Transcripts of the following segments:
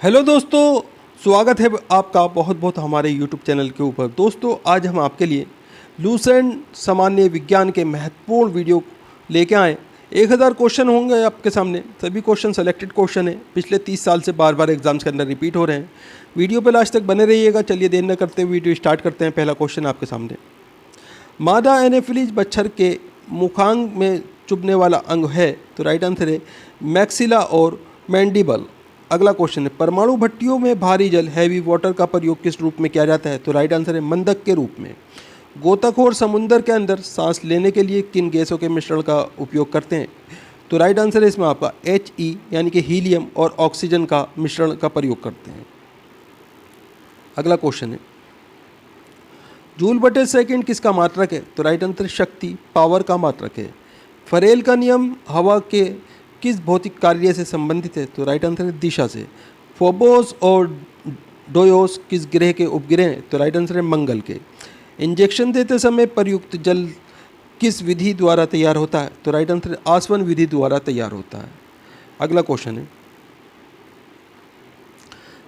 Hello दोस्तों, स्वागत है आपका बहुत बहुत हमारे यूट्यूब चैनल के ऊपर। दोस्तों, आज हम आपके लिए लूसेंट सामान्य विज्ञान के महत्वपूर्ण वीडियो लेके आए। 1000 क्वेश्चन होंगे आपके सामने। सभी क्वेश्चन सेलेक्टेड क्वेश्चन हैं, पिछले 30 साल से बार बार एग्जाम्स के अंदर रिपीट हो रहे हैं। वीडियो पे लास्ट तक बने रहिएगा। चलिए देर न करते हुए वीडियो स्टार्ट करते हैं। पहला क्वेश्चन आपके सामने, मादा एनेफिलीज बच्छर के मुखांग में चुभने वाला अंग है, तो राइट आंसर है मैक्सिला और मैंडिबल। अगला क्वेश्चन है, परमाणु भट्टियों में भारी जल हैवी वाटर का प्रयोग किस रूप में किया जाता है, तो राइट आंसर है मंदक के रूप में। गोताखोर समुद्र के अंदर सांस लेने के लिए किन गैसों के मिश्रण का उपयोग करते हैं, तो राइट आंसर है इसमें आपका He यानी कि हीलियम और ऑक्सीजन का मिश्रण का प्रयोग करते हैं। अगला क्वेश्चन है, जूल बटे सेकंड किसका मात्रक है, तो राइट आंसर शक्ति पावर का मात्रक है। फरेल का नियम हवा के किस भौतिक कार्य से संबंधित है, तो राइट आंसर है दिशा से। फोबोस और डोयोस किस ग्रह के उपग्रह हैं, तो राइट आंसर है मंगल के। इंजेक्शन देते समय प्रयुक्त जल किस विधि द्वारा तैयार होता है, तो राइट आंसर है आसवन विधि द्वारा तैयार होता है। अगला क्वेश्चन है,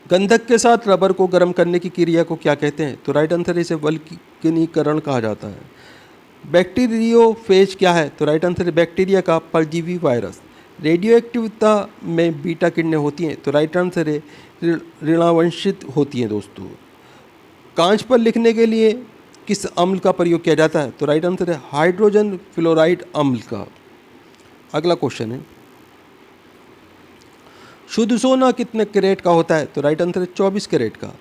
गंधक के साथ रबर को गर्म करने की क्रिया को क्या कहते हैं, तो राइट आंसर है इसे वल्कनीकरण कहा जाता है। बैक्टीरियोफेज क्या है, तो राइट आंसर है बैक्टीरिया का परजीवी वायरस। रेडियो एक्टिविता में बीटा किरणें होती हैं, तो राइट आंसर है ऋणावंशित होती हैं। दोस्तों, कांच पर लिखने के लिए किस अम्ल का प्रयोग किया जाता है, तो राइट आंसर है हाइड्रोजन फ्लोराइड अम्ल का। अगला क्वेश्चन है, शुद्ध सोना कितने कैरेट का होता है, तो राइट आंसर है 24 कैरेट का।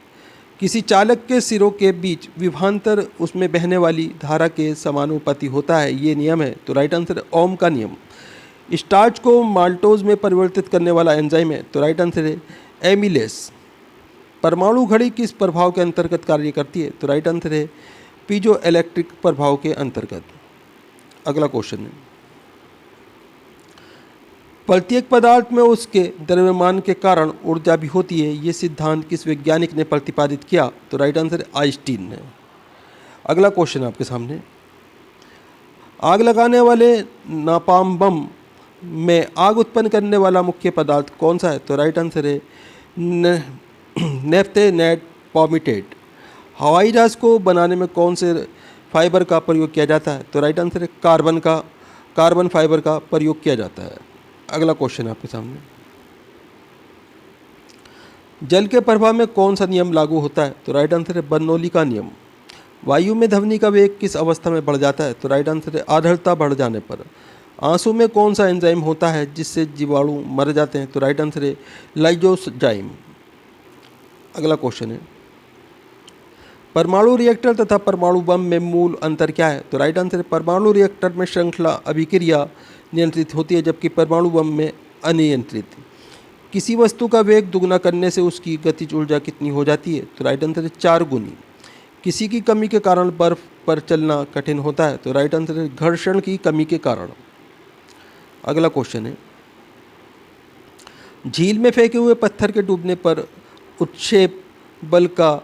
किसी चालक के सिरों के बीच विभवांतर उसमें बहने वाली धारा के समानुपाती होता है, ये नियम है, तो राइट आंसर है ओम का नियम। स्टार्च को माल्टोज में परिवर्तित करने वाला एंजाइम है, तो राइट आंसर है एमिलेस। परमाणु घड़ी किस प्रभाव के अंतर्गत कार्य करती है, तो राइट आंसर है पीजो इलेक्ट्रिक प्रभाव के अंतर्गत। अगला क्वेश्चन है, प्रत्येक पदार्थ में उसके द्रव्यमान के कारण ऊर्जा भी होती है, ये सिद्धांत किस वैज्ञानिक ने प्रतिपादित किया, तो राइट आंसर है आइंस्टीन ने। अगला क्वेश्चन आपके सामने, आग लगाने वाले नापाम बम में आग उत्पन्न करने वाला मुख्य पदार्थ कौन सा है, तो राइट आंसर है नेफ्थेनेट पॉमिटेट। हवाई जहाज़ को बनाने में कौन से फाइबर का प्रयोग किया जाता है, तो राइट आंसर है कार्बन फाइबर का प्रयोग किया जाता है। अगला क्वेश्चन आपके सामने, जल के प्रवाह में कौन सा नियम लागू होता है, तो राइट आंसर है बर्नौली का नियम। वायु में ध्वनि का वेग किस अवस्था में बढ़ जाता है, तो राइट आंसर है आर्द्रता बढ़ जाने पर। आंसू में कौन सा एंजाइम होता है जिससे जीवाणु मर जाते हैं, तो राइट आंसर है लाइजोजाइम। अगला क्वेश्चन है, परमाणु रिएक्टर तथा परमाणु बम में मूल अंतर क्या है, तो राइट आंसर है परमाणु रिएक्टर में श्रृंखला अभिक्रिया नियंत्रित होती है, जबकि परमाणु बम में अनियंत्रित। किसी वस्तु का वेग दुगना करने से उसकी गतिज ऊर्जा कितनी हो जाती है, तो राइट आंसर है 4 गुनी। किसी की कमी के कारण बर्फ पर चलना कठिन होता है, तो राइट आंसर है घर्षण की कमी के कारण। अगला क्वेश्चन है, झील में फेंके हुए पत्थर के डूबने पर उत्क्षेप बल का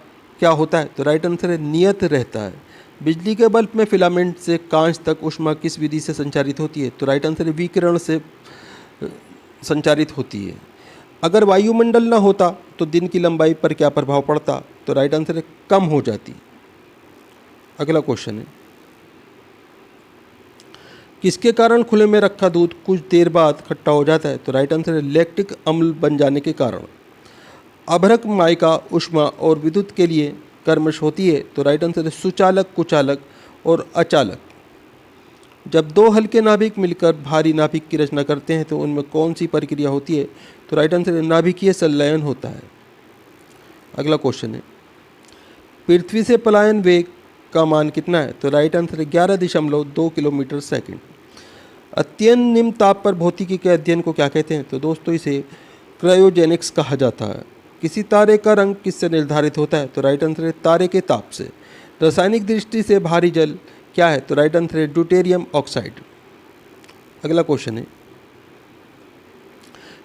क्या होता है, तो राइट आंसर है नियत रहता है। बिजली के बल्ब में फिलामेंट से कांच तक ऊष्मा किस विधि से संचारित होती है, तो राइट आंसर है विकिरण से संचारित होती है। अगर वायुमंडल न होता तो दिन की लंबाई पर क्या प्रभाव पड़ता, तो राइट आंसर है कम हो जाती। अगला क्वेश्चन है, किसके कारण खुले में रखा दूध कुछ देर बाद खट्टा हो जाता है, तो राइट आंसर है लैक्टिक अम्ल बन जाने के कारण। अभ्रक माइका ऊष्मा और विद्युत के लिए कर्मश होती है, तो राइट आंसर है सुचालक, कुचालक और अचालक। जब दो हल्के नाभिक मिलकर भारी नाभिक की रचना करते हैं तो उनमें कौन सी प्रक्रिया होती है, तो राइट आंसर है नाभिकीय संलयन होता है। अगला क्वेश्चन है, पृथ्वी से पलायन वेग का मान कितना है, तो राइट आंसर है 11.2 किलोमीटर सेकंड। अत्यंत निम्न ताप पर भौतिकी के अध्ययन को क्या कहते हैं, तो दोस्तों इसे क्रायोजेनिक्स कहा जाता है। किसी तारे का रंग किससे निर्धारित होता है, तो राइट आंसर है तारे के ताप से। रासायनिक दृष्टि से भारी जल क्या है, तो राइट आंसर है ड्यूटेरियम ऑक्साइड। अगला क्वेश्चन है,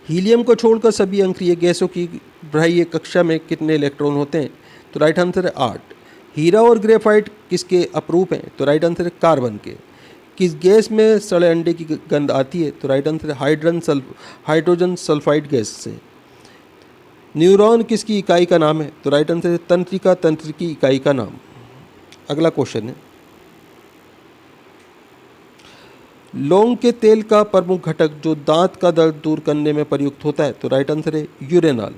हीलियम को छोड़कर सभी अंक्रिय गैसों की बाह्य कक्षा में कितने इलेक्ट्रॉन होते हैं, तो राइट आंसर है 8। हीरा और ग्रेफाइट किसके अपरूप हैं, तो राइट आंसर है कार्बन के। किस गैस में सड़े अंडे की गंध आती है, तो राइट आंसर है हाइड्रोजन सल्फाइड गैस से। न्यूरॉन किसकी इकाई का नाम है? तो राइट आंसर है तंत्रिका, तंत्र की इकाई का नाम। अगला क्वेश्चन है, लौंग के तेल का प्रमुख घटक जो दांत का दर्द दूर करने में प्रयुक्त होता है? तो राइट आंसर है यूरेनॉल।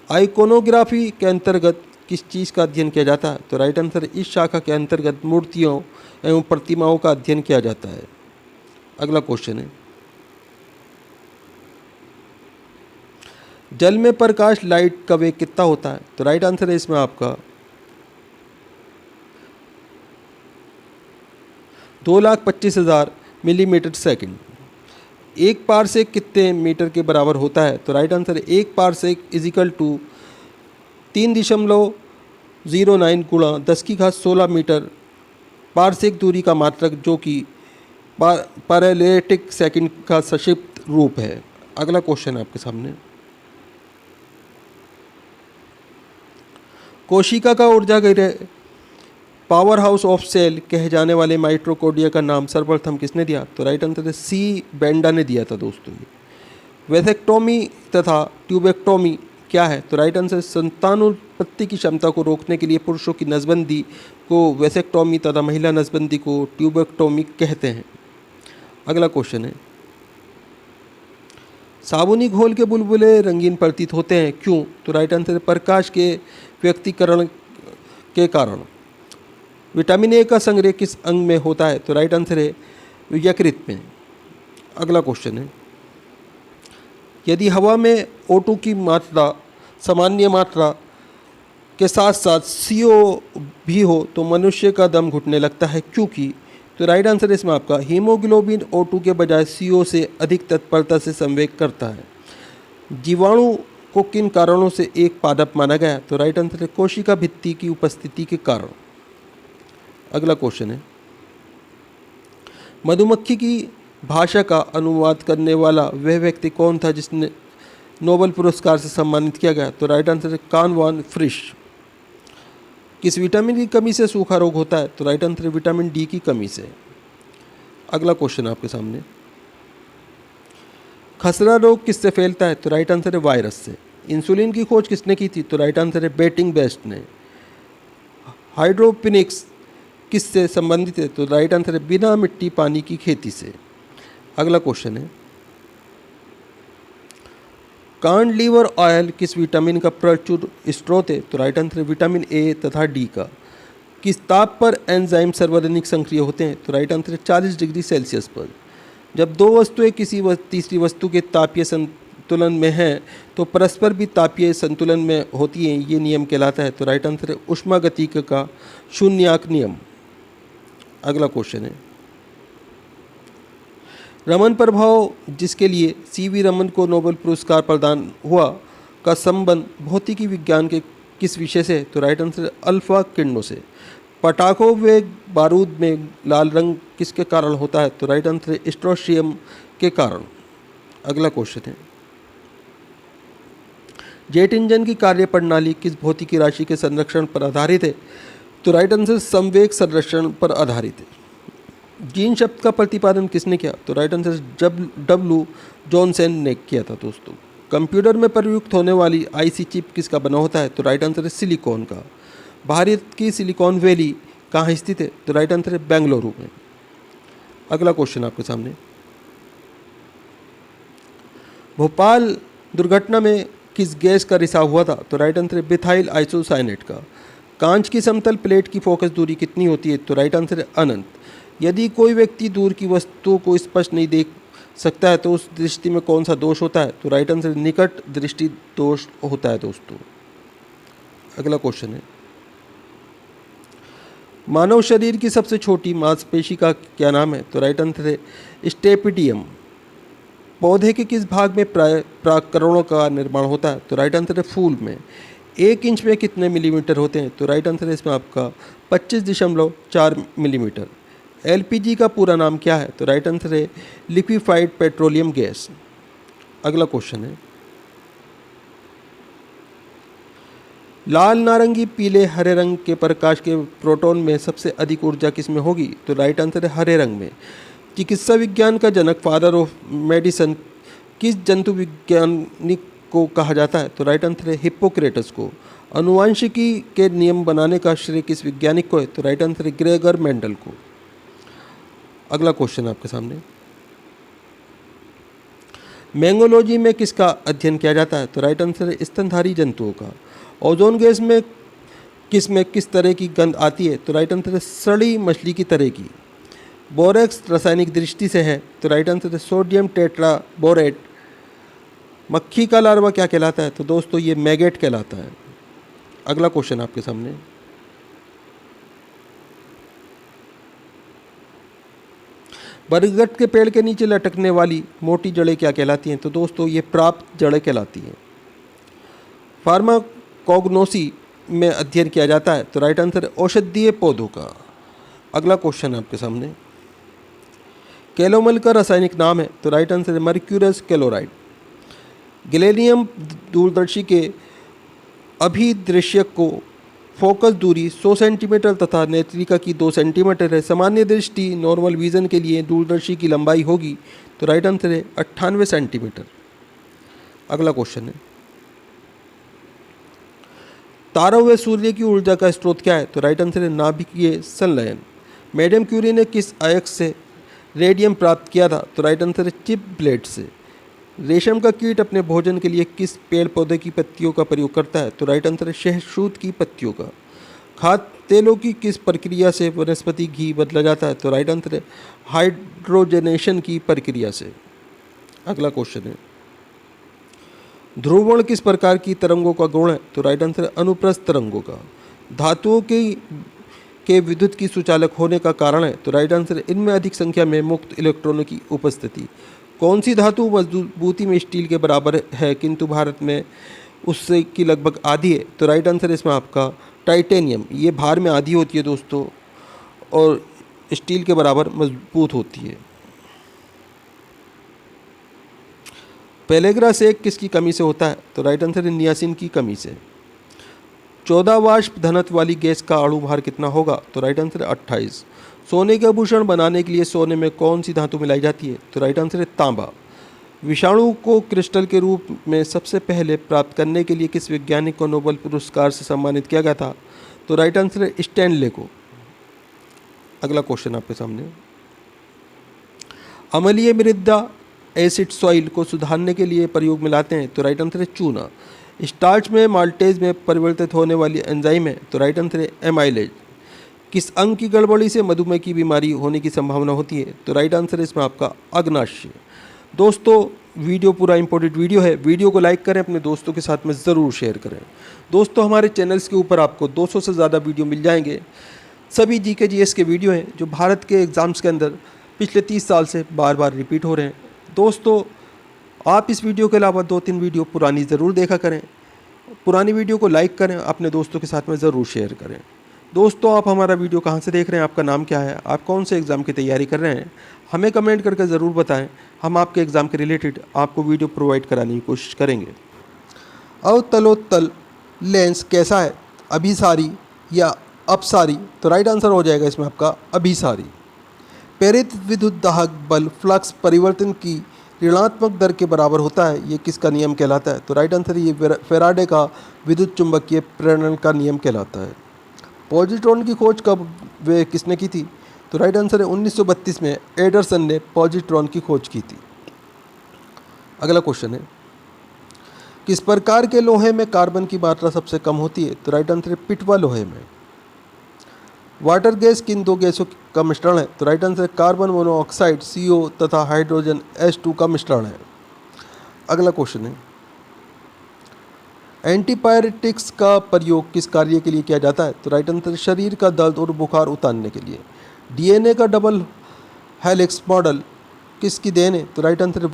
आइकोनोग्राफी के अंतर्गत किस चीज़ का अध्ययन किया जाता है? तो राइट आंसर है इस शाखा के अंतर्गत मूर्तियों एवं प्रतिमाओं का अध्ययन किया जाता है। अगला क्वेश्चन है, जल में प्रकाश लाइट का वेग कितना होता है? तो राइट आंसर है इसमें आपका 2,25,000 मिलीमीटर सेकंड। एक पारसेक कितने मीटर के बराबर होता है? तो राइट आंसर है एक पारसेक इजिकल टू 3.09 गुणा 10⁻16 मीटर पारसेक दूरी का मात्रक, जो कि पैरेलैटिक सेकंड का संक्षिप्त रूप है। अगला क्वेश्चन है आपके सामने, कोशिका का ऊर्जा गृह पावर हाउस ऑफ सेल कहे जाने वाले माइटोकॉन्ड्रिया का नाम सर्वप्रथम किसने दिया? तो राइट आंसर है सी बेंडा ने दिया था दोस्तों। ये वेसेक्टोमी तथा ट्यूबेक्टोमी क्या है? तो राइट आंसर संतानोत्पत्ति की क्षमता को रोकने के लिए पुरुषों की नसबंदी को वेसेक्टोमी तथा महिला नसबंदी को ट्यूबेक्टोमी कहते हैं। अगला क्वेश्चन है, साबुनी घोल के बुलबुले रंगीन प्रतीत होते हैं, क्यों? तो राइट आंसर है प्रकाश के व्यक्तीकरण के कारण। विटामिन ए का संग्रह किस अंग में होता है? तो राइट आंसर है यकृत में। अगला क्वेश्चन है, यदि हवा में O2 की मात्रा सामान्य मात्रा के साथ साथ CO भी हो तो मनुष्य का दम घुटने लगता है, क्योंकि? तो राइट आंसर है इसमें आपका हीमोग्लोबिन O2 के बजाय CO से अधिक तत्परता से संवेग करता है। जीवाणु को किन कारणों से एक पादप माना गया? तो राइट आंसर है कोशिका भित्ति की उपस्थिति के कारण। अगला क्वेश्चन है, मधुमक्खी की भाषा का अनुवाद करने वाला वह व्यक्ति कौन था जिसने नोबेल पुरस्कार से सम्मानित किया गया? तो राइट आंसर है कार्ल वॉन फ्रिश। किस विटामिन की कमी से सूखा रोग होता है? तो राइट आंसर है विटामिन डी की कमी से। अगला क्वेश्चन आपके सामने, खसरा रोग किससे फैलता है? तो राइट आंसर है वायरस से। इंसुलिन की खोज किसने की थी? तो राइट आंसर है बेटिंग बेस्ट ने। हाइड्रोपोनिक्स किससे संबंधित है? तो राइट आंसर है बिना मिट्टी पानी की खेती से। अगला क्वेश्चन है, कांडलीवर ऑयल किस विटामिन का प्रचुर स्रोत है? तो राइट आंसर है विटामिन ए तथा डी का। किस ताप पर एंजाइम सर्वाधिक सक्रिय होते हैं? तो राइट आंसर है 40 डिग्री सेल्सियस पर। जब दो वस्तुएं किसी तीसरी वस्तु के तापीय संतुलन में हैं तो परस्पर भी तापीय संतुलन में होती हैं, ये नियम कहलाता है। तो राइट आंसर है ऊष्मागतिकी का शून्याक नियम। अगला क्वेश्चन है, रमन प्रभाव जिसके लिए CV रमन को नोबेल पुरस्कार प्रदान हुआ का संबंध भौतिकी विज्ञान के किस विषय से? तो राइट आंसर है अल्फा किरणों से। पटाखों व बारूद में लाल रंग किसके कारण होता है? तो राइट आंसर है स्ट्रोंशियम के कारण। अगला क्वेश्चन है, जेट इंजन की कार्य प्रणाली किस भौतिकी राशि के संरक्षण पर आधारित है? तो राइट आंसर संवेग संरक्षण पर आधारित है। जीन शब्द का प्रतिपादन किसने किया? तो राइट आंसर W जॉनसन ने किया था दोस्तों। कंप्यूटर में प्रयुक्त होने वाली IC चिप किसका बना होता है? तो राइट आंसर है सिलिकॉन का। भारत की सिलिकॉन वैली कहाँ स्थित है? तो राइट आंसर है बेंगलुरु में। अगला क्वेश्चन आपके सामने, भोपाल दुर्घटना में किस गैस का रिसाव हुआ था? तो राइट आंसर है मिथाइल आइसोसाइनेट का। कांच की समतल प्लेट की फोकस दूरी कितनी होती है? तो राइट आंसर है अनंत। यदि कोई व्यक्ति दूर की वस्तुओं को स्पष्ट नहीं देख सकता है तो उस दृष्टि में कौन सा दोष होता है? तो राइट आंसर निकट दृष्टि दोष होता है दोस्तों। अगला क्वेश्चन है, मानव शरीर की सबसे छोटी मांसपेशी का क्या नाम है? तो राइट आंसर है स्टेपिडियम। पौधे के किस भाग में परागकणों का निर्माण होता है? तो राइट आंसर है फूल में। 1 इंच में कितने मिलीमीटर होते हैं? तो राइट आंसर है इसमें आपका 25.4 मिलीमीटर। LPG का पूरा नाम क्या है? तो राइट आंसर है लिक्विफाइड पेट्रोलियम गैस। अगला क्वेश्चन है, लाल नारंगी पीले हरे रंग के प्रकाश के प्रोटॉन में सबसे अधिक ऊर्जा किस में होगी? तो राइट आंसर है हरे रंग में। चिकित्सा विज्ञान का जनक फादर ऑफ मेडिसिन किस जंतु वैज्ञानिक को कहा जाता है? तो राइट आंसर है हिप्पोक्रेटस को। अनुवांशिकी के नियम बनाने का श्रेय किस वैज्ञानिक को है? तो राइट आंसर है ग्रेगर मेंडल को। अगला क्वेश्चन आपके सामने, मैंगोलॉजी में किसका अध्ययन किया जाता है? तो राइट आंसर है स्तनधारी जंतुओं का। ओजोन गैस में किस तरह की गंध आती है? तो राइट आंसर है सड़ी मछली की तरह की। बोरेक्स रासायनिक दृष्टि से है? तो राइट आंसर है सोडियम टेट्राबोरेट। मक्खी का लार्वा क्या कहलाता है? तो दोस्तों ये मैगेट कहलाता है। अगला क्वेश्चन आपके सामने, बरगद के पेड़ के नीचे लटकने वाली मोटी जड़ें क्या कहलाती हैं? तो दोस्तों ये प्राप्त जड़ें कहलाती हैं। फार्माकोग्नोसी में अध्ययन किया जाता है? तो राइट आंसर है औषधीय पौधों का। अगला क्वेश्चन आपके सामने, कैलोमल का रासायनिक नाम है? तो राइट आंसर है मर्क्यूरस क्लोराइड। गैलेनियम दूरदर्शी के अभिदृश्यक को फोकस दूरी 100 सेंटीमीटर तथा नेत्रिका की 2 सेंटीमीटर है। सामान्य दृष्टि नॉर्मल विजन के लिए दूरदर्शी की लंबाई होगी? तो राइट आंसर है 98 सेंटीमीटर। अगला क्वेश्चन है, तारों व सूर्य की ऊर्जा का स्रोत क्या है? तो राइट आंसर है नाभिकीय संलयन। मैडम क्यूरी ने किस अयस्क से रेडियम प्राप्त किया था? तो राइट आंसर है चिप ब्लेड से। रेशम का कीट अपने भोजन के लिए किस पेड़ पौधे की पत्तियों का प्रयोग करता है? तो राइट आंसर है शहतूत की पत्तियों का। खाद्य तेलों की किस प्रक्रिया से वनस्पति घी बदला जाता है? तो राइट आंसर है हाइड्रोजनेशन की प्रक्रिया से। अगला क्वेश्चन है, ध्रुवण किस प्रकार की तरंगों का गुण है? तो राइट आंसर है अनुप्रस्थ तरंगों का। धातुओं के विद्युत की सुचालक होने का कारण है? तो राइट आंसर है इनमें अधिक संख्या में मुक्त इलेक्ट्रॉनों की उपस्थिति। कौन सी धातु मजबूती में स्टील के बराबर है किंतु भारत में उससे की लगभग आधी है? तो राइट आंसर है इसमें आपका टाइटेनियम। ये भार में आधी होती है दोस्तों और स्टील के बराबर मजबूत होती है। पेलेग्रा से किसकी कमी से होता है? तो राइट आंसर है नियासिन की कमी से। 14 वाष्प घनत्व वाली गैस का अणु भार कितना होगा? तो राइट आंसर है 28। सोने के आभूषण बनाने के लिए सोने में कौन सी धातु मिलाई जाती है? तो राइट आंसर है तांबा। विषाणु को क्रिस्टल के रूप में सबसे पहले प्राप्त करने के लिए किस वैज्ञानिक को नोबेल पुरस्कार से सम्मानित किया गया था? तो राइट आंसर है स्टैनले को। अगला क्वेश्चन आपके सामने, अम्लीय मृदा एसिड सॉइल को सुधारने के लिए प्रयोग में लाते हैं? तो राइट आंसर है चूना। स्टार्च में माल्टेज में परिवर्तित होने वाली एंजाइम है? तो राइट आंसर है एमाइलेज। किस अंग की गड़बड़ी से मधुमेह की बीमारी होने की संभावना होती है? तो राइट आंसर है इसमें आपका अग्नाशय। दोस्तों वीडियो पूरा इंपॉर्टेंट वीडियो है, वीडियो को लाइक करें, अपने दोस्तों के साथ में ज़रूर शेयर करें। दोस्तों हमारे चैनल्स के ऊपर आपको 200 से ज़्यादा वीडियो मिल जाएंगे। सभी जीके जीएस के वीडियो हैं जो भारत के एग्ज़ाम्स के अंदर पिछले 30 साल से बार बार रिपीट हो रहे हैं। दोस्तों आप इस वीडियो के अलावा 2-3 वीडियो पुरानी ज़रूर देखा करें, पुरानी वीडियो को लाइक करें, अपने दोस्तों के साथ में ज़रूर शेयर करें। दोस्तों आप हमारा वीडियो कहाँ से देख रहे हैं, आपका नाम क्या है, आप कौन से एग्ज़ाम की तैयारी कर रहे हैं, हमें कमेंट करके ज़रूर बताएं। हम आपके एग्ज़ाम के रिलेटेड आपको वीडियो प्रोवाइड कराने की कोशिश करेंगे। अवतलोत्तल लेंस कैसा है, अभिसारी या अपसारी? तो राइट आंसर हो जाएगा इसमें आपका अभिसारी। प्रेरित विद्युत दाहक बल फ्लक्स परिवर्तन की ऋणात्मक दर के बराबर होता है, ये किसका नियम कहलाता है? तो राइट आंसर ये फैराडे का विद्युत चुंबकीय प्रेरण का नियम कहलाता है। पॉजिट्रॉन की खोज कब वे किसने की थी? तो राइट आंसर है 1932 में एडरसन ने पॉजिट्रॉन की खोज की थी। अगला क्वेश्चन है, किस प्रकार के लोहे में कार्बन की मात्रा सबसे कम होती है? तो राइट आंसर है पिटवा लोहे में। वाटर गैस किन दो गैसों का मिश्रण है? तो राइट आंसर है कार्बन मोनोऑक्साइड CO तथा हाइड्रोजन H2 का मिश्रण है। अगला क्वेश्चन है, एंटीपायरेटिक्स का प्रयोग किस कार्य के लिए किया जाता है? तो राइट आंसर शरीर का दर्द और बुखार उतारने के लिए। DNA का डबल हेलिक्स मॉडल किसकी देन है? तो राइट आंसर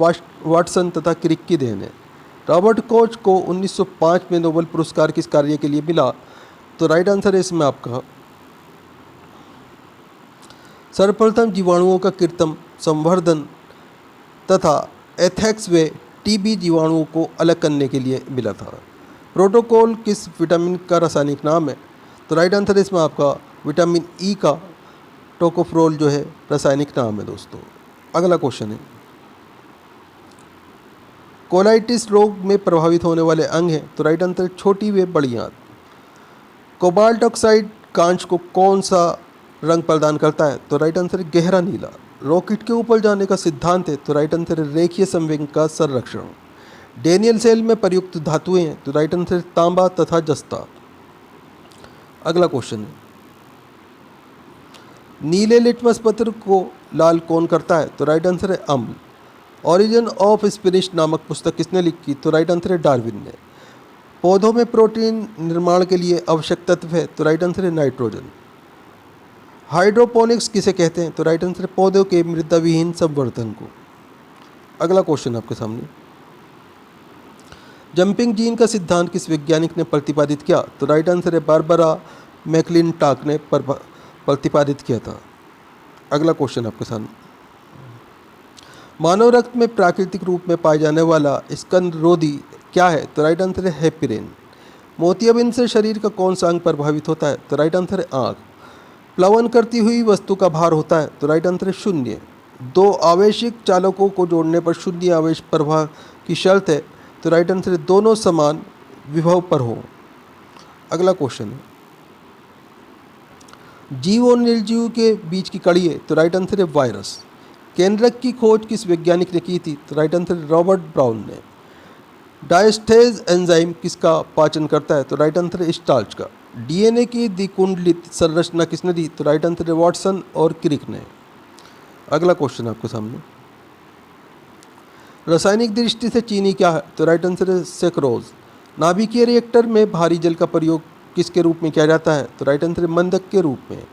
वाटसन तथा क्रिक की देन है। रॉबर्ट कोच को 1905 में नोबेल पुरस्कार किस कार्य के लिए मिला? तो राइट आंसर है इसमें आपका सर्वप्रथम जीवाणुओं का कृत्रिम संवर्धन तथा एथेक्स वे TB जीवाणुओं को अलग करने के लिए मिला था। प्रोटोकॉल किस विटामिन का रासायनिक नाम है? तो राइट आंसर इसमें आपका विटामिन E का टोकोफ्रोल जो है रासायनिक नाम है दोस्तों। अगला क्वेश्चन है, कोलाइटिस रोग में प्रभावित होने वाले अंग हैं, तो राइट आंसर छोटी व बड़ी आंत। कोबाल्ट ऑक्साइड कांच को कौन सा रंग प्रदान करता है, तो राइट आंसर गहरा नीला। रॉकेट के ऊपर जाने का सिद्धांत है, तो राइट आंसर रेखीय संवेग का संरक्षण। डेनियल सेल में प्रयुक्त धातुएं हैं, तो राइट आंसर तांबा तथा जस्ता। अगला क्वेश्चन है, नीले लिटमस पत्र को लाल कौन करता है, तो राइट आंसर है अम्ल। ओरिजिन ऑफ स्पिनिश नामक पुस्तक किसने लिखी, तो राइट आंसर है डार्विन ने। पौधों में प्रोटीन निर्माण के लिए आवश्यक तत्व है, तो राइट आंसर है नाइट्रोजन। हाइड्रोपोनिक्स किसे कहते हैं, तो राइट आंसर है पौधों के मृदा विहीन संवर्धन को। अगला क्वेश्चन आपके सामने, जंपिंग जीन का सिद्धांत किस वैज्ञानिक ने प्रतिपादित किया, तो राइट आंसर है बारबरा मैकलिनटॉक ने प्रतिपादित किया था। अगला क्वेश्चन आपके सामने, मानव रक्त में प्राकृतिक रूप में पाए जाने वाला स्कंदरोधी क्या है, तो राइट आंसर है हेपेरिन। मोतियाबिंद से शरीर का कौन सा अंग प्रभावित होता है, तो राइट आंसर है आँख। प्लवन करती हुई वस्तु का भार होता है, तो राइट आंसर है शून्य। दो आवेशिक चालकों को जोड़ने पर शून्य आवेश प्रवाह की शर्त है, तो राइट आंसर है दोनों समान विभव पर हो। अगला क्वेश्चन है, जीव और निर्जीव के बीच की कड़ी है, तो राइट आंसर है वायरस। केंद्रक की खोज किस वैज्ञानिक ने की थी, तो राइट आंसर है रॉबर्ट ब्राउन ने। डायस्टेज एंजाइम किसका पाचन करता है, तो राइट आंसर है स्टार्च का। डीएनए की द्विकुंडलित संरचना किसने दी, तो राइट आंसर है वाटसन और क्रिक ने। अगला क्वेश्चन आपके सामने, रासायनिक दृष्टि से चीनी क्या है, तो राइट आंसर है सेक्रोज। नाभिकीय रिएक्टर में भारी जल का प्रयोग किसके रूप में किया जाता है, तो राइट आंसर है मंदक के रूप में।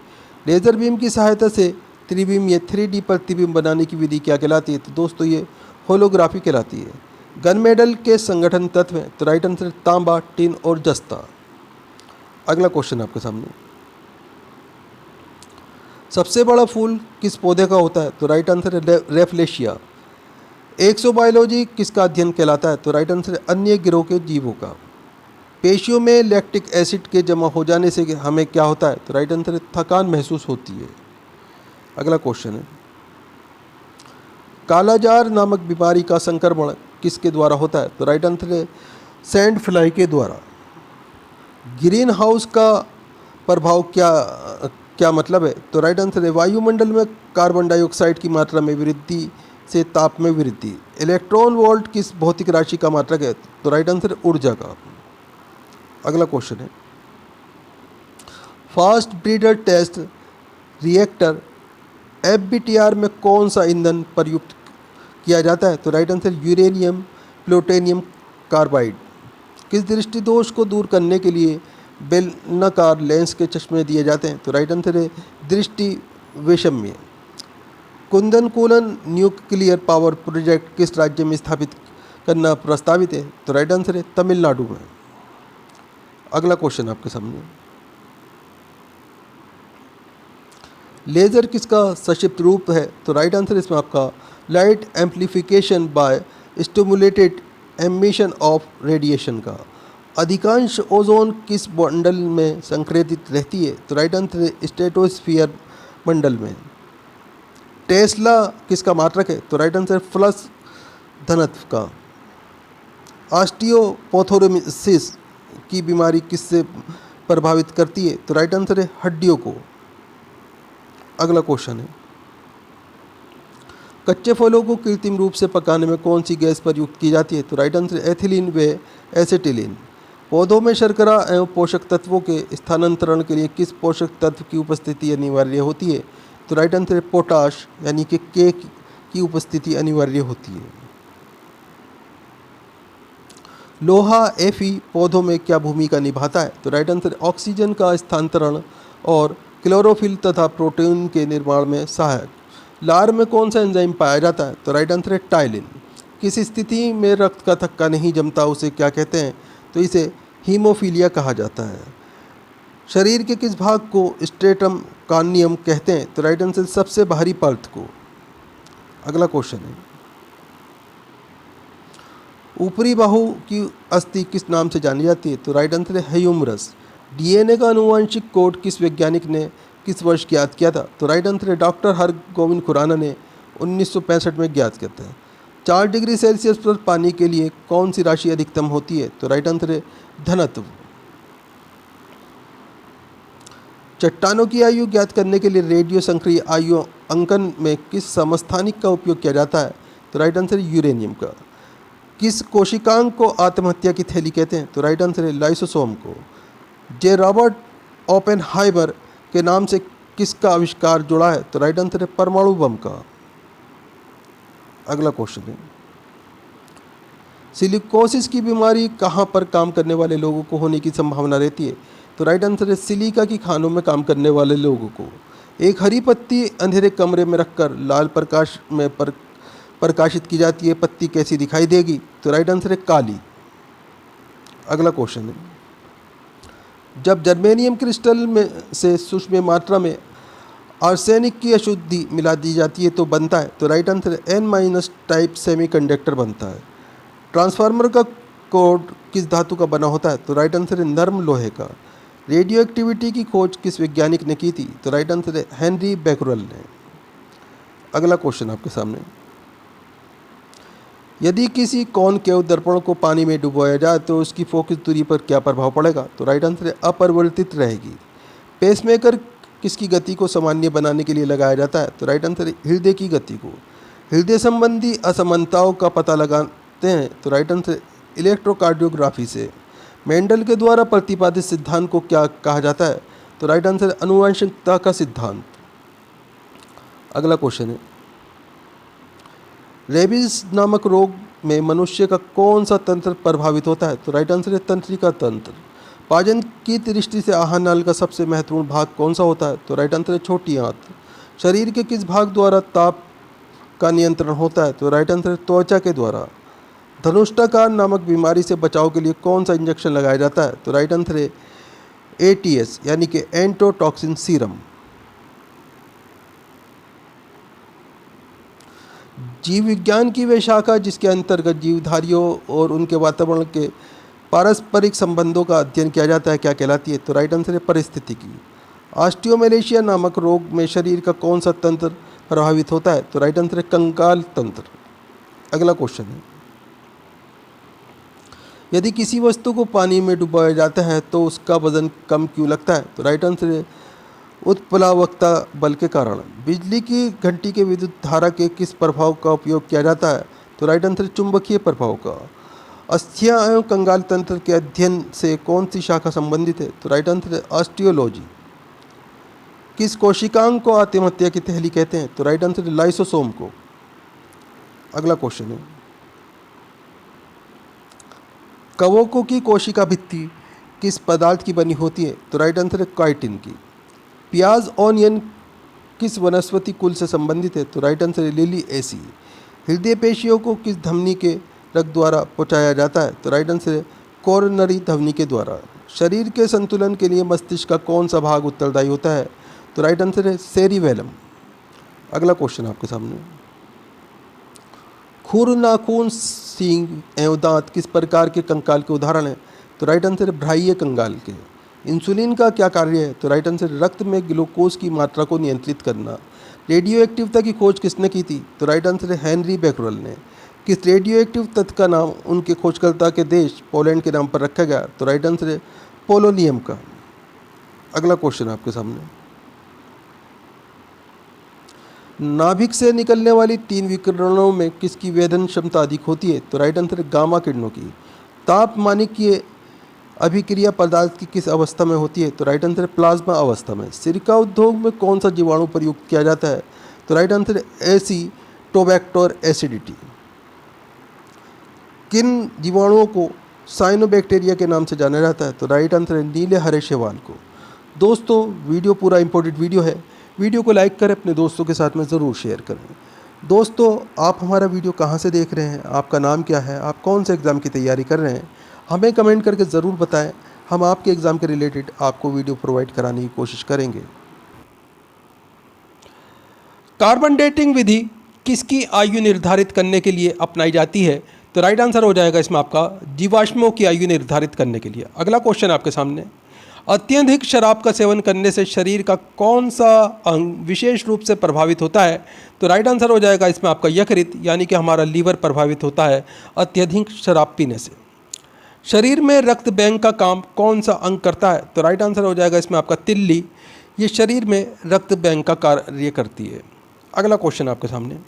लेज़र बीम की सहायता से त्रिबिंब या 3D प्रतिबिंब बनाने की विधि क्या कहलाती है, तो दोस्तों ये होलोग्राफी कहलाती है। गन मेडल के संगठन तत्व हैं, तो राइट आंसर तांबा, टिन और जस्ता। अगला क्वेश्चन आपके सामने, सबसे बड़ा फूल किस पौधे का होता है, तो राइट आंसर है रेफलेशिया। एक्सोबायोलॉजी किसका अध्ययन कहलाता है, तो राइट आंसर है अन्य गिरोह के जीवों का। पेशियों में लैक्टिक एसिड के जमा हो जाने से हमें क्या होता है, तो राइट आंसर है थकान महसूस होती है। अगला क्वेश्चन है, कालाजार नामक बीमारी का संक्रमण किसके द्वारा होता है, तो राइट आंसर है सैंड फ्लाई के द्वारा। ग्रीन हाउस का प्रभाव क्या मतलब है, तो राइट आंसर है वायुमंडल में कार्बन डाइऑक्साइड की मात्रा में वृद्धि से ताप में वृद्धि। इलेक्ट्रॉन वोल्ट किस भौतिक राशि का मात्रक है, तो राइट आंसर है ऊर्जा का। अगला क्वेश्चन है, fast breeder test reactor FBTR में कौन सा ईंधन प्रयुक्त किया जाता है, तो right answer uranium plutonium carbide. किस दृष्टि दोष को दूर करने के लिए बेलनाकार लेंस के चश्मे दिए जाते हैं, तो राइट आंसर है दृष्टि वैषम्य। कुंदनकुलन न्यूक्लियर पावर प्रोजेक्ट किस राज्य में स्थापित करना प्रस्तावित है, तो राइट आंसर है तमिलनाडु में। अगला क्वेश्चन आपके सामने, लेज़र किसका संक्षिप्त रूप है, तो राइट आंसर इसमें आपका light amplification by stimulated emission of radiation का। अधिकांश ओजोन किस मंडल में संक्रेतित रहती है, तो राइट आंसर है स्ट्रेटोस्फीयर मंडल में। टेस्ला किसका मात्रक है, तो राइट आंसर प्लस धनत्व का। ऑस्टियोपोथोरोसिस की बीमारी किससे प्रभावित करती है, तो राइट आंसर है हड्डियों को। अगला क्वेश्चन है, कच्चे फलों को कृत्रिम रूप से पकाने में कौन सी गैस प्रयुक्त की जाती है, तो राइट आंसर एथिलीन व एसिटिलीन। पौधों में शर्करा एवं पोषक तत्वों के स्थानांतरण के लिए किस पोषक तत्व की उपस्थिति अनिवार्य होती है, तो राइट आंसर पोटाश यानी कि के की उपस्थिति अनिवार्य होती है। लोहा Fe पौधों में क्या भूमिका निभाता है, तो राइट आंसर ऑक्सीजन का स्थानांतरण और क्लोरोफिल तथा प्रोटीन के निर्माण में सहायक। लार में कौन सा एंजाइम पाया जाता है, तो राइट आंसर है टाइलिन। किस स्थिति में रक्त का थक्का नहीं जमता उसे क्या कहते हैं, तो इसे हीमोफीलिया कहा जाता है। शरीर के किस भाग को स्ट्रेटम कार्नियम कहते हैं, तो राइट आंसर सबसे बाहरी परत को। अगला क्वेश्चन है, ऊपरी बाहु की अस्थि किस नाम से जानी जाती है, तो राइट आंसर है ह्यूमरस। डीएनए का आनुवंशिक कोड किस वैज्ञानिक ने किस वर्ष ज्ञात किया था, तो राइट आंसर है डॉक्टर हरगोविंद खुराना ने 1965 में ज्ञात किया था। 4 डिग्री सेल्सियस पर पानी के लिए कौन सी राशि अधिकतम होती है? तो राइट आंसर है धनत्व। चट्टानों की आयु ज्ञात करने के लिए रेडियो संक्रिय आयु अंकन में किस समस्थानिक का उपयोग किया जाता है? तो राइट आंसर है यूरेनियम का। किस कोशिकांग को आत्महत्या की थैली कहते हैं? तो राइट आंसर है लाइसोसोम को। जे रॉबर्ट ओपेनहाइमर के नाम से किसका आविष्कार जुड़ा है? तो राइट आंसर है परमाणु बम का। अगला क्वेश्चन है, सिलिकोसिस की बीमारी कहाँ पर काम करने वाले लोगों को होने की संभावना रहती है? तो राइट आंसर है सिलिका की खानों में काम करने वाले लोगों को। एक हरी पत्ती अंधेरे कमरे में रखकर लाल प्रकाश में प्रकाशित की जाती है, पत्ती कैसी दिखाई देगी? तो राइट आंसर है काली। अगला क्वेश्चन है, जब जर्मेनियम क्रिस्टल में से सूक्ष्म मात्रा में आर्सेनिक की अशुद्धि मिला दी जाती है तो बनता है? तो राइट आंसर है N- टाइप सेमीकंडक्टर बनता है। ट्रांसफार्मर का कोड किस धातु का बना होता है? तो राइट आंसर है नर्म लोहे का। रेडियो एक्टिविटी की खोज किस वैज्ञानिक ने की थी? तो राइट आंसर है हेनरी बेकरल ने। अगला क्वेश्चन आपके सामने, यदि किसी कॉनकेव दर्पण को पानी में डुबोया जाए तो उसकी फोकस दूरी पर क्या प्रभाव पड़ेगा? तो राइट आंसर है अपरिवर्तित रहेगी। पेसमेकर किसकी गति को सामान्य बनाने के लिए लगाया जाता है? तो राइट आंसर है हृदय की गति को। हृदय संबंधी असमानताओं का पता लगाते हैं? तो राइट आंसर इलेक्ट्रोकार्डियोग्राफी से। मेंडल के द्वारा प्रतिपादित सिद्धांत को क्या कहा जाता है? तो राइट आंसर है आनुवंशिकता का सिद्धांत। अगला क्वेश्चन है, रेबीज नामक रोग में मनुष्य का कौन सा तंत्र प्रभावित होता है? तो राइट आंसर है तंत्रिका तंत्र। पाचन की दृष्टि से आहार नाल का सबसे महत्वपूर्ण भाग कौन सा होता है? तो राइट आंसर है छोटी आंत। शरीर के किस भाग द्वारा ताप का नियंत्रण होता है? तो राइट आंसर है त्वचा के द्वारा। धनुष्टाकार नामक बीमारी से बचाव के लिए कौन सा इंजेक्शन लगाया जाता है? तो राइट आंसर है ATS यानी कि एंटोटॉक्सिन सीरम। जीव विज्ञान की वह शाखा जिसके अंतर्गत जीवधारियों और उनके वातावरण के पारस्परिक संबंधों का अध्ययन किया जाता है क्या कहलाती है? तो राइट आंसर है पारिस्थितिकी। ऑस्टियोमैलेशिया नामक रोग में शरीर का कौन सा तंत्र प्रभावित होता है? तो राइट आंसर है कंकाल तंत्र। अगला क्वेश्चन है, यदि किसी वस्तु को पानी में डुबाया जाता है तो उसका वजन कम क्यों लगता है? तो राइट आंसर है उत्प्लावकता बल के कारण। बिजली की घंटी के विद्युत धारा के किस प्रभाव का उपयोग किया जाता है? तो राइट आंसर चुंबकीय प्रभाव का। अस्थियां एवं कंकाल तंत्र के अध्ययन से कौन सी शाखा संबंधित है? तो राइट आंसर है ऑस्टियोलॉजी। किस कोशिकांग को आत्महत्या की थैली कहते हैं? तो राइट आंसर है लाइसोसोम को। अगला क्वेश्चन है, कवकों की कोशिका भित्ति किस पदार्थ की बनी होती है? तो राइट आंसर है काइटिन की। प्याज ऑनियन किस वनस्पति कुल से संबंधित है? तो राइट आंसर है लिली एसी। हृदय पेशियों को किस धमनी के रक्त द्वारा पहुंचाया जाता है? तो राइट आंसर है कोरोनरी धमनी के द्वारा। शरीर के संतुलन के लिए मस्तिष्क का कौन सा भाग उत्तरदायी होता है? तो राइट आंसर है सेरिबेलम। अगला क्वेश्चन आपके सामने, खुर, नाखून, सींग एवं दांत किस प्रकार के कंकाल के उदाहरण हैं? तो राइट आंसर है बाह्य कंकाल के। इंसुलिन का क्या कार्य है? तो राइट आंसर रक्त में ग्लूकोज की मात्रा को नियंत्रित करना। रेडियो एक्टिवता की खोज किसने की थी? तो राइट आंसर है हेनरी बेकरल ने। किस रेडियो एक्टिव तत्व का नाम उनके खोजकर्ता के देश पोलैंड के नाम पर रखा गया? तो राइट आंसर है पोलोनियम का। अगला क्वेश्चन आपके सामने, नाभिक से निकलने वाली 3 विकिरणों में किसकी वेधन क्षमता अधिक होती है? तो राइट आंसर है गामा किरणों की। तापमानिकीय अभिक्रिया पदार्थ की किस अवस्था में होती है? तो राइट आंसर है प्लाज्मा अवस्था में। सिरका उद्योग में कौन सा जीवाणु प्रयुक्त किया जाता है? तो राइट आंसर है एसिटोबैक्टर एसिडिटी। किन जीवाणुओं को साइनोबैक्टीरिया के नाम से जाना जाता है? तो राइट आंसर है नीले हरे शैवाल को। दोस्तों, वीडियो पूरा इंपॉर्टेंट वीडियो है। वीडियो को लाइक करें, अपने दोस्तों के साथ में ज़रूर शेयर करें। दोस्तों, आप हमारा वीडियो कहाँ से देख रहे हैं? आपका नाम क्या है? आप कौन से एग्ज़ाम की तैयारी कर रहे हैं? हमें कमेंट करके ज़रूर बताएं। हम आपके एग्ज़ाम के रिलेटेड आपको वीडियो प्रोवाइड कराने की कोशिश करेंगे। कार्बन डेटिंग विधि किसकी आयु निर्धारित करने के लिए अपनाई जाती है? तो राइट आंसर हो जाएगा इसमें आपका जीवाश्मों की आयु निर्धारित करने के लिए। अगला क्वेश्चन आपके सामने, अत्यधिक शराब का सेवन करने से शरीर का कौन सा अंग विशेष रूप से प्रभावित होता है? तो राइट आंसर हो जाएगा इसमें आपका यकृत, यानी कि हमारा लीवर प्रभावित होता है अत्यधिक शराब पीने से। शरीर में रक्त बैंक का काम कौन सा अंग करता है? तो राइट आंसर हो जाएगा इसमें आपका तिल्ली, ये शरीर में रक्त बैंक का कार्य करती है। अगला क्वेश्चन आपके सामने,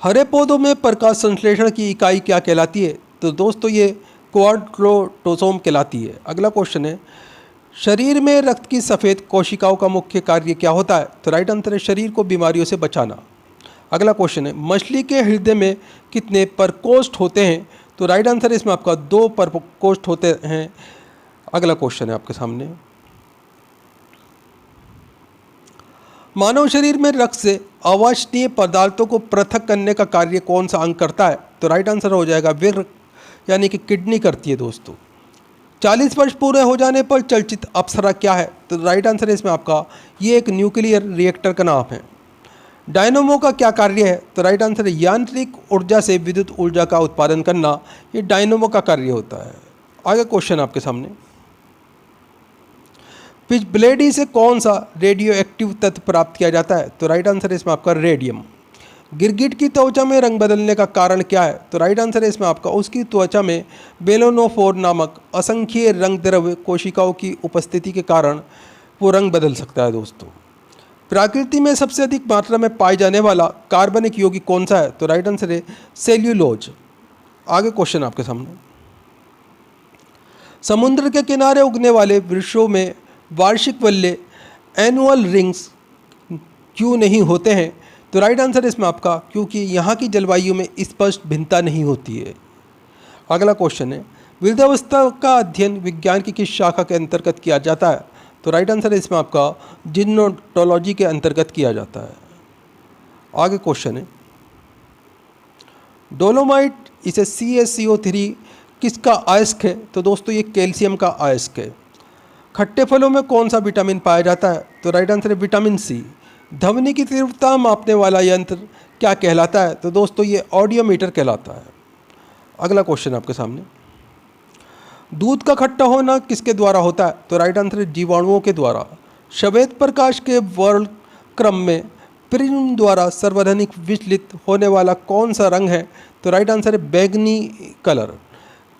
हरे पौधों में प्रकाश संश्लेषण की इकाई क्या कहलाती है? तो दोस्तों ये क्वाड्रोटोसोम कहलाती है। अगला क्वेश्चन है, शरीर में रक्त की सफ़ेद कोशिकाओं का मुख्य कार्य क्या होता है? तो राइट आंसर है शरीर को बीमारियों से बचाना। अगला क्वेश्चन है, मछली के हृदय में कितने प्रकोष्ठ होते हैं? तो राइट आंसर है इसमें आपका 2 प्रकोष्ठ होते हैं। अगला क्वेश्चन है आपके सामने, मानव शरीर में रक्त से अवांछनीय पदार्थों को पृथक करने का कार्य कौन सा अंग करता है? तो राइट आंसर हो जाएगा वृक्क, यानी कि किडनी करती है दोस्तों। 40 वर्ष पूरे हो जाने पर चर्चित अप्सरा क्या है? तो राइट आंसर है इसमें आपका ये एक न्यूक्लियर रिएक्टर का नाम है। डायनोमो का क्या कार्य है? तो राइट आंसर है यांत्रिक ऊर्जा से विद्युत ऊर्जा का उत्पादन करना, ये डायनोमो का कार्य होता है। आगे क्वेश्चन आपके सामने, पिचब्लेडी से कौन सा रेडियो एक्टिव तत्व प्राप्त किया जाता है? तो राइट आंसर है इसमें आपका रेडियम। गिरगिट की त्वचा में रंग बदलने का कारण क्या है? तो राइट आंसर है इसमें आपका उसकी त्वचा में बेलोनोफोर नामक असंख्य रंग द्रव्य कोशिकाओं की उपस्थिति के कारण वो रंग बदल सकता है दोस्तों। प्रकृति में सबसे अधिक मात्रा में पाए जाने वाला कार्बनिक यौगिक कौन सा है? तो राइट आंसर है सेल्यूलोज। आगे क्वेश्चन आपके सामने, समुद्र के किनारे उगने वाले वृक्षों में वार्षिक वल्ले एनुअल रिंग्स क्यों नहीं होते हैं? तो राइट आंसर है इसमें आपका क्योंकि यहाँ की जलवायु में स्पष्ट भिन्नता नहीं होती है। अगला क्वेश्चन है, वृद्धावस्था का अध्ययन विज्ञान की किस शाखा के अंतर्गत किया जाता है? तो राइट आंसर है इसमें आपका जिनोटोलॉजी के अंतर्गत किया जाता है। आगे क्वेश्चन है, डोलोमाइट इसे CaCO3 किसका अयस्क है? तो दोस्तों ये कैल्शियम का अयस्क है। खट्टे फलों में कौन सा विटामिन पाया जाता है? तो राइट आंसर है विटामिन C। ध्वनि की तीव्रता मापने वाला यंत्र क्या कहलाता है? तो दोस्तों ये ऑडियोमीटर कहलाता है। अगला क्वेश्चन आपके सामने, दूध का खट्टा होना किसके द्वारा होता है? तो राइट आंसर है जीवाणुओं के द्वारा। श्वेत प्रकाश के वर्ग क्रम में प्रिज्म द्वारा सर्वाधिक विचलित होने वाला कौन सा रंग है? तो राइट आंसर है बैंगनी कलर।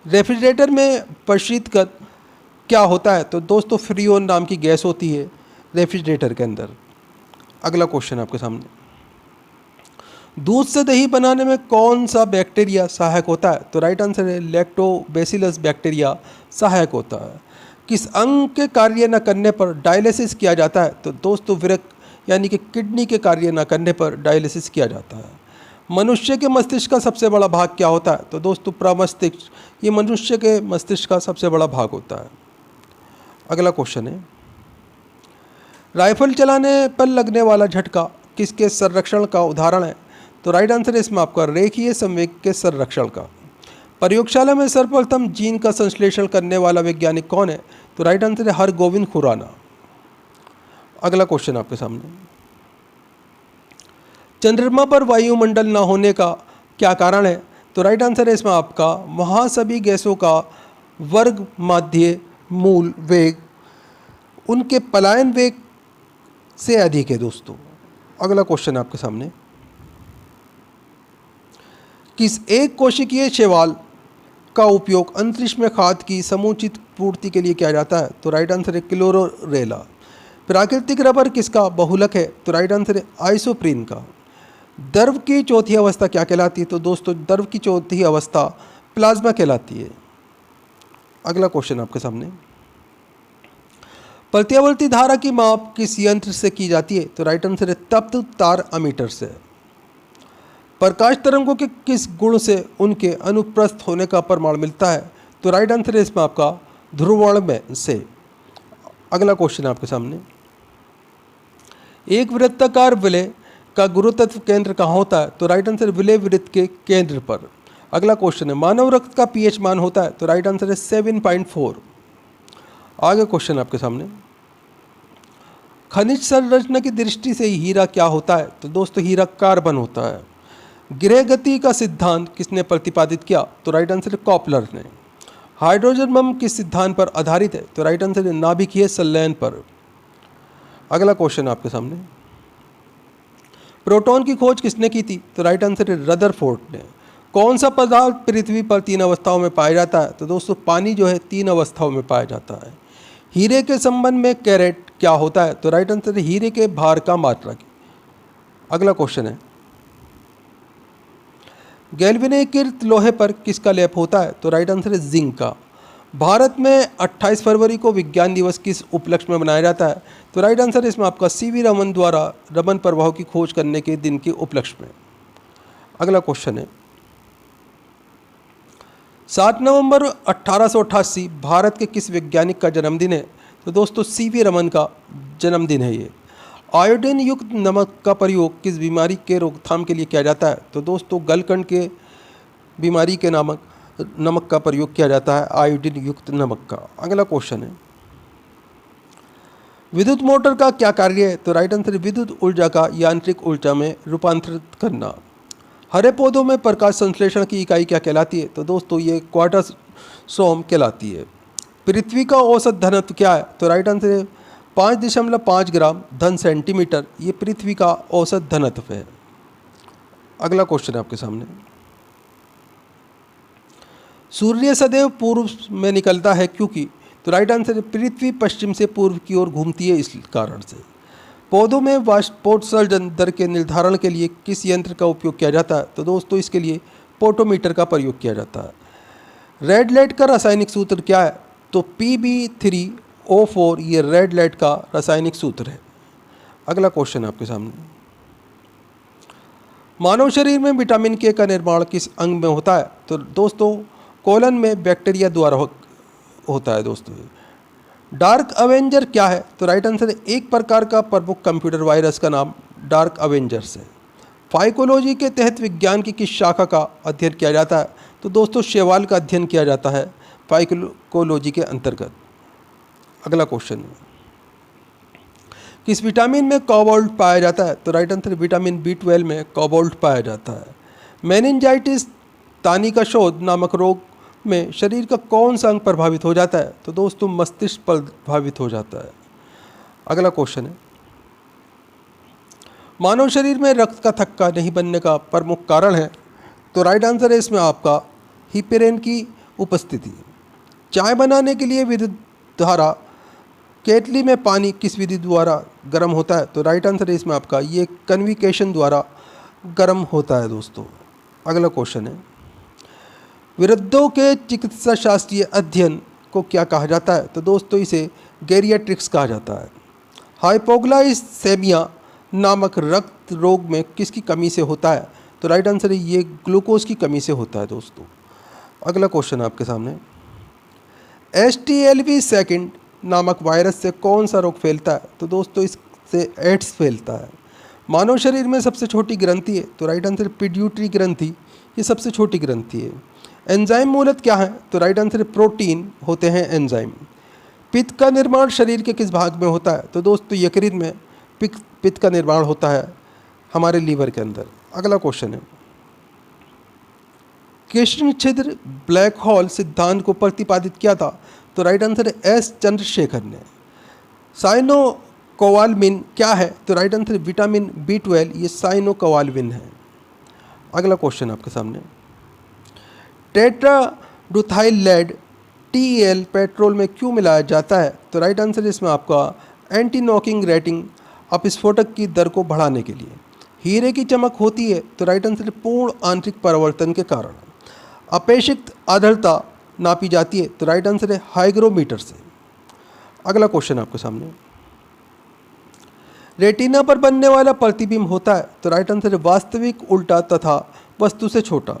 रेफ्रिजरेटर में प्रशीतक क्या होता है? तो दोस्तों फ्रीओन नाम की गैस होती है रेफ्रिजरेटर के अंदर। अगला क्वेश्चन आपके सामने, दूध से दही बनाने में कौन सा बैक्टीरिया सहायक होता है? तो राइट आंसर है लैक्टोबैसिलस बैक्टीरिया सहायक होता है। किस अंग के कार्य न करने पर डायलिसिस किया जाता है? तो दोस्तों वृक्क, यानी कि किडनी के कार्य न करने पर डायलिसिस किया जाता है। मनुष्य के मस्तिष्क का सबसे बड़ा भाग क्या होता है? तो दोस्तों प्रमस्तिष्क, ये मनुष्य के मस्तिष्क का सबसे बड़ा भाग होता है। अगला क्वेश्चन है, राइफल चलाने पर लगने वाला झटका किसके संरक्षण का उदाहरण है? तो राइट आंसर है इसमें आपका रेखीय संवेग के संरक्षण का। प्रयोगशाला में सर्वप्रथम जीन का संश्लेषण करने वाला वैज्ञानिक कौन है? तो राइट आंसर है हरगोविंद खुराना। अगला क्वेश्चन आपके सामने, चंद्रमा पर वायुमंडल न होने का क्या कारण है? तो राइट आंसर है इसमें आपका वहाँ सभी गैसों का वर्ग माध्य मूल वेग उनके पलायन वेग से अधिक है दोस्तों। अगला क्वेश्चन आपके सामने, किस एक कोशिकीय शैवाल का उपयोग अंतरिक्ष में खाद की समुचित पूर्ति के लिए किया जाता है? तो राइट आंसर है क्लोरोरेला। प्राकृतिक रबर किसका बहुलक है? तो राइट आंसर है आइसोप्रीन का। द्रव की चौथी अवस्था क्या कहलाती है? तो दोस्तों द्रव की चौथी अवस्था प्लाज्मा कहलाती है। अगला क्वेश्चन आपके सामने, प्रत्यावर्ती धारा की माप किस यंत्र से की जाती है? तो राइट आंसर है तप्त तार अमीटर से। प्रकाश तरंगों के किस गुण से उनके अनुप्रस्थ होने का प्रमाण मिलता है? तो राइट आंसर है इसमें आपका ध्रुवण में से। अगला क्वेश्चन आपके सामने, एक वृत्ताकार विलय का गुरुत्व केंद्र कहाँ होता है? तो राइट आंसर विलय वृत्त के केंद्र पर। अगला क्वेश्चन है, मानव रक्त का pH मान होता है? तो राइट आंसर है 7.4। आगे क्वेश्चन आपके सामने, खनिज संरचना की दृष्टि से हीरा क्या होता है? तो दोस्तों हीरा कार्बन होता है। गृह गति का सिद्धांत किसने प्रतिपादित किया? तो राइट आंसर है कॉपलर ने। हाइड्रोजन बम किस सिद्धांत पर आधारित है? तो राइट आंसर है नाभिकीय संलयन पर। अगला क्वेश्चन आपके सामने, प्रोटॉन की खोज किसने की थी? तो राइट आंसर है रदरफोर्ड ने। कौन सा पदार्थ पृथ्वी पर 3 अवस्थाओं में पाया जाता है? तो दोस्तों पानी जो है 3 अवस्थाओं में पाया जाता है। हीरे के संबंध में कैरेट क्या होता है? तो राइट आंसर है हीरे के भार का मात्रक। अगला क्वेश्चन है, गैल्वेनीकृत लोहे पर किसका लेप होता है? तो राइट आंसर है जिंक का। भारत में 28 फरवरी को विज्ञान दिवस किस उपलक्ष्य में मनाया जाता है? तो राइट आंसर है इसमें आपका सीवी रमन द्वारा रमन प्रभाव की खोज करने के दिन के उपलक्ष्य में। अगला क्वेश्चन है, 7 नवंबर 1888 भारत के किस वैज्ञानिक का जन्मदिन है? तो दोस्तों सीवी रमन का जन्मदिन है ये। आयोडीन युक्त नमक का प्रयोग किस बीमारी के रोकथाम के लिए किया जाता है? तो दोस्तों गलकंड के बीमारी के नमक का प्रयोग किया जाता है, आयोडीन युक्त नमक का। अगला क्वेश्चन है, विद्युत मोटर का क्या कार्य है? तो राइट आंसर है विद्युत ऊर्जा का यांत्रिक ऊर्जा में रूपांतरित करना। हरे पौधों में प्रकाश संश्लेषण की इकाई क्या कहलाती है? तो दोस्तों ये क्वार्टरसोम कहलाती है। पृथ्वी का औसत घनत्व क्या है? तो राइट आंसर है 5.5 ग्राम धन सेंटीमीटर, ये पृथ्वी का औसत घनत्व है। अगला क्वेश्चन है आपके सामने, सूर्य सदैव पूर्व में निकलता है क्योंकि? तो राइट आंसर है पृथ्वी पश्चिम से पूर्व की ओर घूमती है, इस कारण से। पौधों में वाष्पोत्सर्जन दर के निर्धारण के लिए किस यंत्र का उपयोग किया जाता है? तो दोस्तों इसके लिए पोटोमीटर का प्रयोग किया जाता है। रेड लाइट का रासायनिक सूत्र क्या है? तो Pb3O4, ये रेड लाइट का रासायनिक सूत्र है। अगला क्वेश्चन आपके सामने, मानव शरीर में विटामिन के का निर्माण किस अंग में होता है? तो दोस्तों कोलन में बैक्टीरिया द्वारा होता है। दोस्तों डार्क अवेंजर क्या है? तो राइट आंसर है एक प्रकार का प्रमुख कंप्यूटर वायरस का नाम डार्क अवेंजर्स है। फाइकोलॉजी के तहत विज्ञान की किस शाखा का अध्ययन किया जाता है? तो दोस्तों शैवाल का अध्ययन किया जाता है फाइकोलॉजी के अंतर्गत। अगला क्वेश्चन है, किस विटामिन में कोबाल्ट पाया जाता है? तो राइट आंसर विटामिन B12 में कोबाल्ट पाया जाता है। मेनिंजाइटिस तानी का शोध नामक रोग में शरीर का कौन सा अंग प्रभावित हो जाता है? तो दोस्तों मस्तिष्क प्रभावित हो जाता है। अगला क्वेश्चन है, मानव शरीर में रक्त का थक्का नहीं बनने का प्रमुख कारण है? तो राइट आंसर है इसमें आपका हिपेरिन की उपस्थिति। चाय बनाने के लिए विद्युत धारा केतली में पानी किस विधि द्वारा गर्म होता है? तो राइट आंसर है इसमें आपका ये कन्विकेशन द्वारा गर्म होता है। दोस्तों अगला क्वेश्चन है, वृद्धों के चिकित्सा शास्त्रीय अध्ययन को क्या कहा जाता है? तो दोस्तों इसे गैरियाट्रिक्स कहा जाता है। हाइपोग्लाइसेमिया नामक रक्त रोग में किसकी कमी से होता है? तो राइट आंसर है ये ग्लूकोज की कमी से होता है। दोस्तों अगला क्वेश्चन आपके सामने, HTLV-2 नामक वायरस से कौन सा रोग फैलता है? तो दोस्तों इससे एड्स फैलता है। मानव शरीर में सबसे छोटी ग्रंथि है? तो राइट आंसर पिट्यूटरी ग्रंथि, ये सबसे छोटी ग्रंथि है। एंजाइम मूलत क्या है? तो राइट आंसर प्रोटीन होते हैं एंजाइम। पित्त का निर्माण शरीर के किस भाग में होता है? तो दोस्तों यकृत में पित्त का निर्माण होता है हमारे लीवर के अंदर। अगला क्वेश्चन है, कृष्ण छिद्र ब्लैक होल सिद्धांत को प्रतिपादित किया था? तो राइट आंसर है S चंद्रशेखर ने। साइनोकोवालमिन क्या है? तो राइट आंसर विटामिन B12, ये साइनोकोवालमिन है। अगला क्वेश्चन आपके सामने, टेट्राडुथाइल लेड TEL पेट्रोल में क्यों मिलाया जाता है? तो राइट आंसर इसमें आपका एंटी नॉकिंग रेटिंग अपस्फोटक की दर को बढ़ाने के लिए। हीरे की चमक होती है? तो राइट आंसर पूर्ण आंतरिक परावर्तन के कारण। अपेक्षित आर्द्रता नापी जाती है? तो राइट आंसर है हाइग्रोमीटर से। अगला क्वेश्चन आपके सामने, रेटिना पर बनने वाला प्रतिबिंब होता है? तो राइट आंसर है वास्तविक, उल्टा तथा वस्तु से छोटा।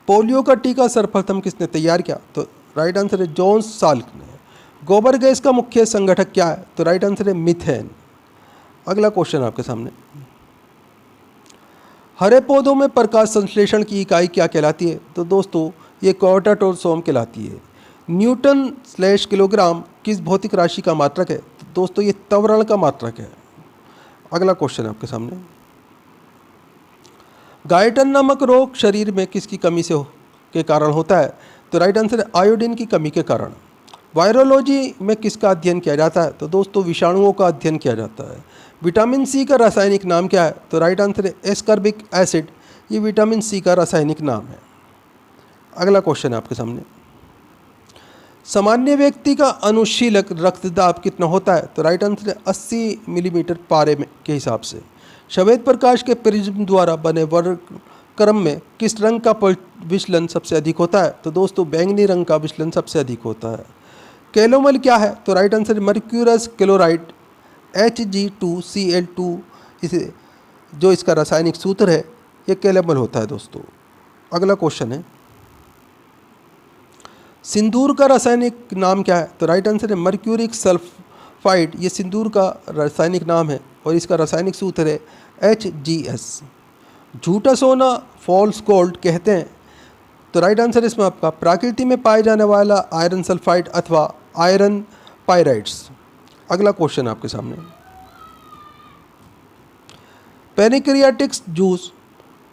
पोलियो का टीका सर्वप्रथम किसने तैयार किया? तो राइट आंसर है जॉन्स साल्क ने। गोबर गैस का मुख्य संगठक क्या है? तो राइट आंसर है मीथेन। अगला क्वेश्चन आपके सामने, हरे पौधों में प्रकाश संश्लेषण की इकाई क्या कहलाती है? तो दोस्तों ये क्वार्टरसोम कहलाती है। न्यूटन/किलोग्राम किस भौतिक राशि का मात्रक है? तो दोस्तों ये त्वरण का मात्रक है। अगला क्वेश्चन आपके सामने, गायटन नामक रोग शरीर में किसकी कमी के कारण होता है? तो राइट आंसर है आयोडीन की कमी के कारण। वायरोलॉजी में किसका अध्ययन किया जाता है? तो दोस्तों विषाणुओं का अध्ययन किया जाता है। विटामिन सी का रासायनिक नाम क्या है? तो राइट आंसर है एस्कॉर्बिक एसिड। ये विटामिन सी का रासायनिक नाम है। अगला क्वेश्चन है आपके सामने, सामान्य व्यक्ति का अनुशीलक रक्तदाब कितना होता है? तो राइट आंसर है 80 मिलीमीटर पारे में के हिसाब से। श्वेत प्रकाश के प्रिज्म द्वारा बने वर्णक्रम में किस रंग का विचलन सबसे अधिक होता है? तो दोस्तों बैंगनी रंग का विचलन सबसे अधिक होता है। कैलोमल क्या है? तो राइट आंसर है मर्क्यूरस क्लोराइड Hg2Cl2। इसे जो इसका रासायनिक सूत्र है ये कैलोमल होता है दोस्तों। अगला क्वेश्चन है, सिंदूर का रासायनिक नाम क्या है? तो राइट आंसर है मर्क्यूरिक सल्फाइड। ये सिंदूर का रासायनिक नाम है और इसका रासायनिक सूत्र है HgS। झूठा सोना फॉल्स गोल्ड कहते हैं, तो राइट आंसर इसमें आपका प्रकृति में पाए जाने वाला आयरन सल्फाइड अथवा आयरन पायराइड्स। अगला क्वेश्चन आपके सामने, पेनिक्रियाटिक्स जूस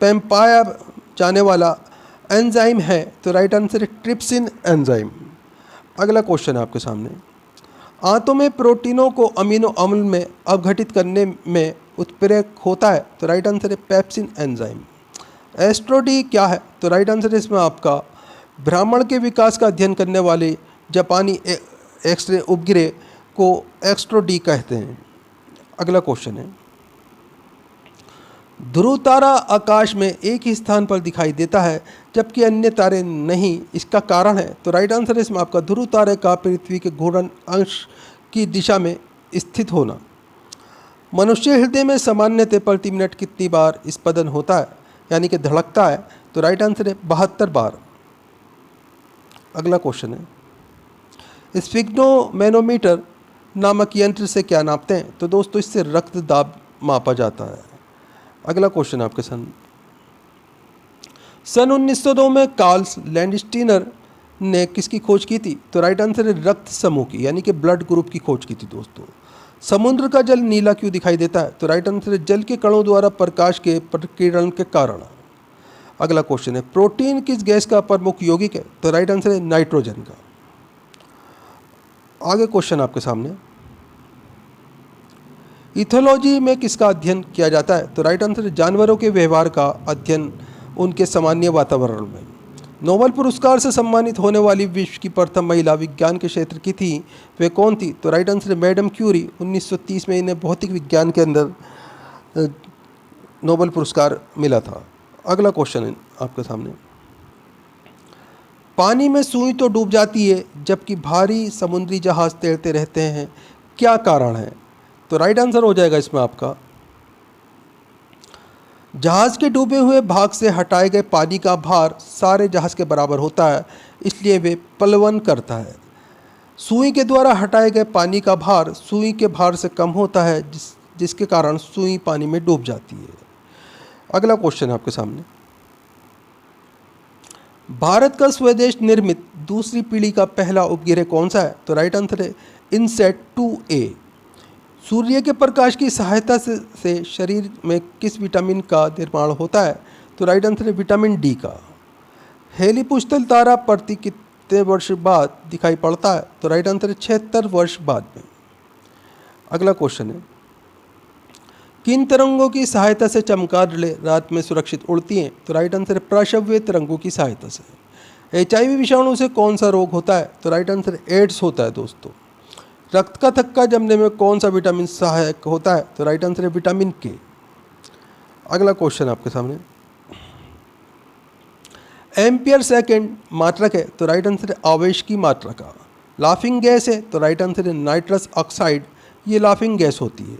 में पाया जाने वाला एंजाइम है? तो राइट आंसर है ट्रिप्सिन एंजाइम। अगला क्वेश्चन है आपके सामने, आंतों में प्रोटीनों को अमीनो अम्ल में अवघटित करने में उत्प्रेरक होता है? तो राइट आंसर है पेप्सिन एंजाइम। एस्ट्रोडी क्या है? तो राइट आंसर है इसमें आपका ब्राह्मण के विकास का अध्ययन करने वाले जापानी एक्सरे उपग्रह को एस्ट्रोडी कहते हैं। अगला क्वेश्चन है, ध्रुव तारा आकाश में एक ही स्थान पर दिखाई देता है जबकि अन्य तारे नहीं, इसका कारण है? तो राइट आंसर है इसमें आपका ध्रुव तारे का पृथ्वी के घूर्णन अंश की दिशा में स्थित होना। मनुष्य हृदय में सामान्यतः प्रति मिनट कितनी बार स्पंदन होता है यानी कि धड़कता है? तो राइट आंसर है 72 बार। अगला क्वेश्चन है, स्फिग्नोमेनोमीटर नामक यंत्र से क्या नापते हैं? तो दोस्तों इससे रक्तदाब मापा जाता है। अगला क्वेश्चन आपके सामने, सन 1902 में कार्ल लैंडस्टीनर ने किसकी खोज की थी? तो राइट आंसर है रक्त समूह की यानी कि ब्लड ग्रुप की खोज की थी दोस्तों। समुद्र का जल नीला क्यों दिखाई देता है? तो राइट आंसर है जल के कणों द्वारा प्रकाश के प्रकीर्णन के कारण। अगला क्वेश्चन है, प्रोटीन किस गैस का प्रमुख यौगिक है? तो राइट आंसर है नाइट्रोजन का। आगे क्वेश्चन आपके सामने, इथोलॉजी में किसका अध्ययन किया जाता है? तो राइट आंसर है जानवरों के व्यवहार का अध्ययन उनके सामान्य वातावरण में। नोबेल पुरस्कार से सम्मानित होने वाली विश्व की प्रथम महिला विज्ञान के क्षेत्र की थी, वे कौन थी? तो राइट आंसर है मैडम क्यूरी। 1930 में इन्हें भौतिक विज्ञान के अंदर नोबेल पुरस्कार मिला था। अगला क्वेश्चन है आपके सामने, पानी में सुई तो डूब जाती है जबकि भारी समुद्री जहाज तैरते रहते हैं, क्या कारण है? तो राइट आंसर हो जाएगा इसमें आपका जहाज के डूबे हुए भाग से हटाए गए पानी का भार सारे जहाज के बराबर होता है, इसलिए वे प्लवन करता है। सुई के द्वारा हटाए गए पानी का भार सुई के भार से कम होता है, जिसके कारण सुई पानी में डूब जाती है। अगला क्वेश्चन आपके सामने, भारत का स्वदेश निर्मित दूसरी पीढ़ी का पहला उपग्रह कौन सा है? तो राइट आंसर है इनसैट 2A। सूर्य के प्रकाश की सहायता से शरीर में किस विटामिन का निर्माण होता है? तो राइट आंसर है विटामिन डी का। हेलिपुष्तल तारा प्रति कितने वर्ष बाद दिखाई पड़ता है? तो राइट आंसर है 76 वर्ष बाद में। अगला क्वेश्चन है, किन तरंगों की सहायता से चमगादड़ें रात में सुरक्षित उड़ती हैं? तो राइट आंसर है प्रश्रव्य तरंगों की सहायता से। HIV विषाणु से कौन सा रोग होता है? तो राइट आंसर है एड्स होता है दोस्तों। रक्त का थक्का जमने में कौन सा विटामिन सहायक होता है? तो राइट आंसर है विटामिन के। अगला क्वेश्चन आपके सामने, एम्पियर सेकेंड मात्रक है? तो राइट आंसर है आवेश की मात्रा का। लाफिंग गैस है? तो राइट आंसर है नाइट्रस ऑक्साइड, ये लाफिंग गैस होती है।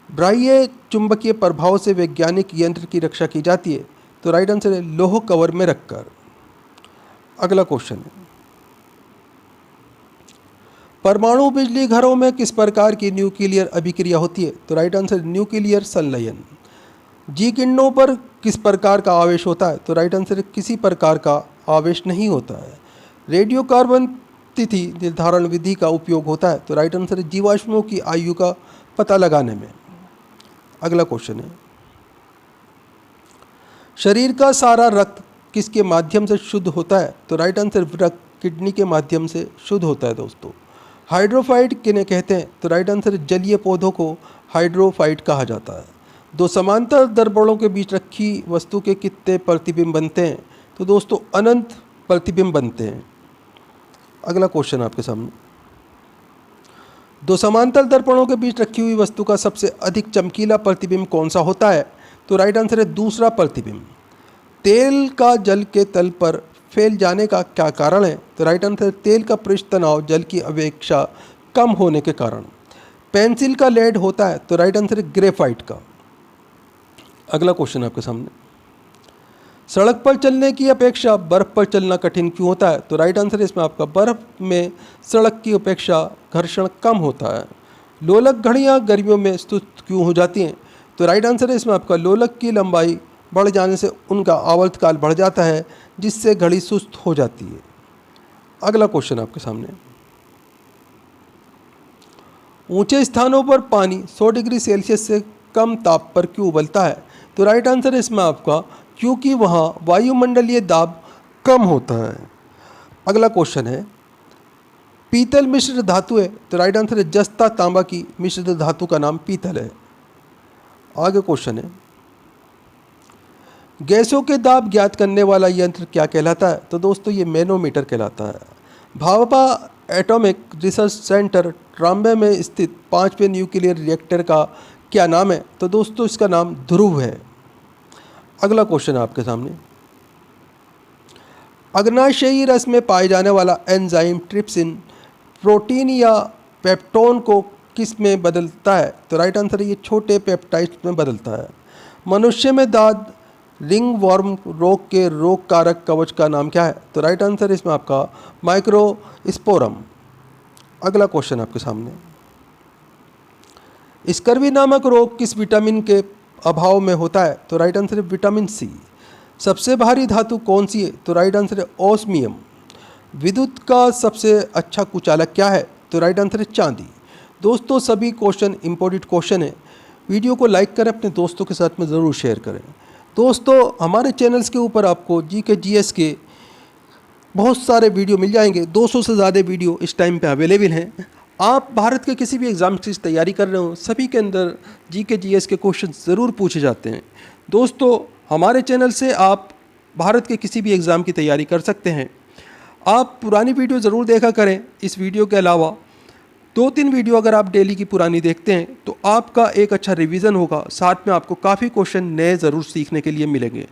बाह्य चुंबकीय प्रभाव से वैज्ञानिक यंत्र की रक्षा की जाती है? तो राइट आंसर है लोह कवर में रखकर। अगला क्वेश्चन है, परमाणु बिजली घरों में किस प्रकार की न्यूक्लियर अभिक्रिया होती है? तो राइट आंसर न्यूक्लियर संलयन। जी किरणों पर किस प्रकार का आवेश होता है? तो राइट आंसर किसी प्रकार का आवेश नहीं होता है। रेडियो कार्बन तिथि निर्धारण विधि का उपयोग होता है? तो राइट आंसर जीवाश्मों की आयु का पता लगाने में। अगला क्वेश्चन है, शरीर का सारा रक्त किसके माध्यम से शुद्ध होता है? तो राइट आंसर वृक्क किडनी के माध्यम से शुद्ध होता है दोस्तों। हाइड्रोफाइट किन्हें कहते हैं? तो राइट आंसर जलीय पौधों को हाइड्रोफाइट कहा जाता है। दो समांतर दर्पणों के बीच रखी वस्तु के कितने प्रतिबिंब बनते हैं? तो दोस्तों अनंत प्रतिबिंब बनते हैं। अगला क्वेश्चन आपके सामने, दो समांतर दर्पणों के बीच रखी हुई वस्तु का सबसे अधिक चमकीला प्रतिबिंब कौन सा होता है? तो राइट आंसर है दूसरा प्रतिबिंब। तेल का जल के तल पर फैल जाने का क्या कारण है? तो राइट आंसर है तेल का पृष्ठ तनाव जल की अपेक्षा कम होने के कारण। पेंसिल का लेड होता है? तो राइट आंसर है ग्रेफाइट का। अगला क्वेश्चन आपके सामने, सड़क पर चलने की अपेक्षा बर्फ पर चलना कठिन क्यों होता है? तो राइट आंसर है इसमें आपका बर्फ में सड़क की अपेक्षा घर्षण कम होता है। लोलक घड़ियाँ गर्मियों में सुस्त क्यों हो जाती हैं? तो राइट आंसर है इसमें आपका लोलक की लंबाई बढ़ जाने से उनका आवर्तकाल बढ़ जाता है, जिससे घड़ी सुस्त हो जाती है। अगला क्वेश्चन आपके सामने, ऊंचे स्थानों पर पानी 100 डिग्री सेल्सियस से कम ताप पर क्यों उबलता है? तो राइट आंसर है इसमें आपका क्योंकि वहाँ वायुमंडलीय दाब कम होता है। अगला क्वेश्चन है, पीतल मिश्र धातु है? तो राइट आंसर है जस्ता तांबा की मिश्र धातु का नाम पीतल है। आगे क्वेश्चन है, गैसों के दाब ज्ञात करने वाला यंत्र क्या कहलाता है? तो दोस्तों ये मैनोमीटर कहलाता है। Bhabha atomic research centre Trombay में स्थित 5वें न्यूक्लियर रिएक्टर का क्या नाम है? तो दोस्तों इसका नाम ध्रुव है। अगला क्वेश्चन आपके सामने, अग्नाशयी रस में पाए जाने वाला एंजाइम ट्रिप्सिन प्रोटीन या पेप्टोन को किस में बदलता है? तो राइट आंसर है ये छोटे पेप्टाइड्स में बदलता है। मनुष्य में दाद रिंग वर्म रोग के रोग कारक कवच का नाम क्या है? तो राइट आंसर इसमें आपका माइक्रोस्पोरम। अगला क्वेश्चन आपके सामने, स्कर्वी नामक रोग किस विटामिन के अभाव में होता है? तो राइट आंसर है विटामिन सी। सबसे भारी धातु कौन सी है? तो राइट आंसर है ओस्मियम। विद्युत का सबसे अच्छा कुचालक क्या है? तो राइट आंसर है चांदी। दोस्तों सभी क्वेश्चन इंपॉर्टेंट क्वेश्चन है। वीडियो को लाइक करें, अपने दोस्तों के साथ में ज़रूर शेयर करें। दोस्तों हमारे चैनल्स के ऊपर आपको जीके जीएस के बहुत सारे वीडियो मिल जाएंगे। 200 से ज़्यादा वीडियो इस टाइम पे अवेलेबल हैं। आप भारत के किसी भी एग्ज़ाम की तैयारी कर रहे हो, सभी के अंदर जीके जीएस के क्वेश्चन ज़रूर पूछे जाते हैं। दोस्तों हमारे चैनल से आप भारत के किसी भी एग्ज़ाम की तैयारी कर सकते हैं। आप पुरानी वीडियो ज़रूर देखा करें। इस वीडियो के अलावा 2-3 वीडियो अगर आप डेली की पुरानी देखते हैं तो आपका एक अच्छा रिवीजन होगा, साथ में आपको काफ़ी क्वेश्चन नए ज़रूर सीखने के लिए मिलेंगे।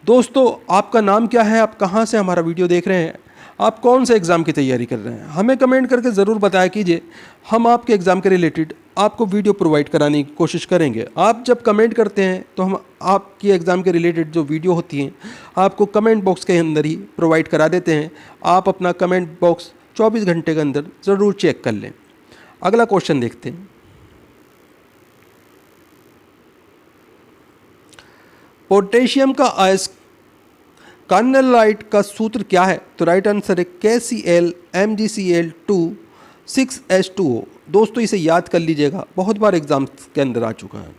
दोस्तों आपका नाम क्या है? आप कहाँ से हमारा वीडियो देख रहे हैं? आप कौन से एग्ज़ाम की तैयारी कर रहे हैं? हमें कमेंट करके ज़रूर बताया कीजिए। हम आपके एग्ज़ाम के रिलेटेड आपको वीडियो प्रोवाइड कराने की कोशिश करेंगे। आप जब कमेंट करते हैं तो हम आपकी एग्ज़ाम के रिलेटेड जो वीडियो होती हैं आपको कमेंट बॉक्स के अंदर ही प्रोवाइड करा देते हैं। आप अपना कमेंट बॉक्स 24 घंटे के अंदर ज़रूर चेक कर लें। अगला क्वेश्चन देखते हैं, पोटेशियम का अयस्कार्नलाइट का सूत्र क्या है? तो राइट आंसर है KCl MgCl2 6H2O। दोस्तों इसे याद कर लीजिएगा, बहुत बार एग्जाम्स के अंदर आ चुका है।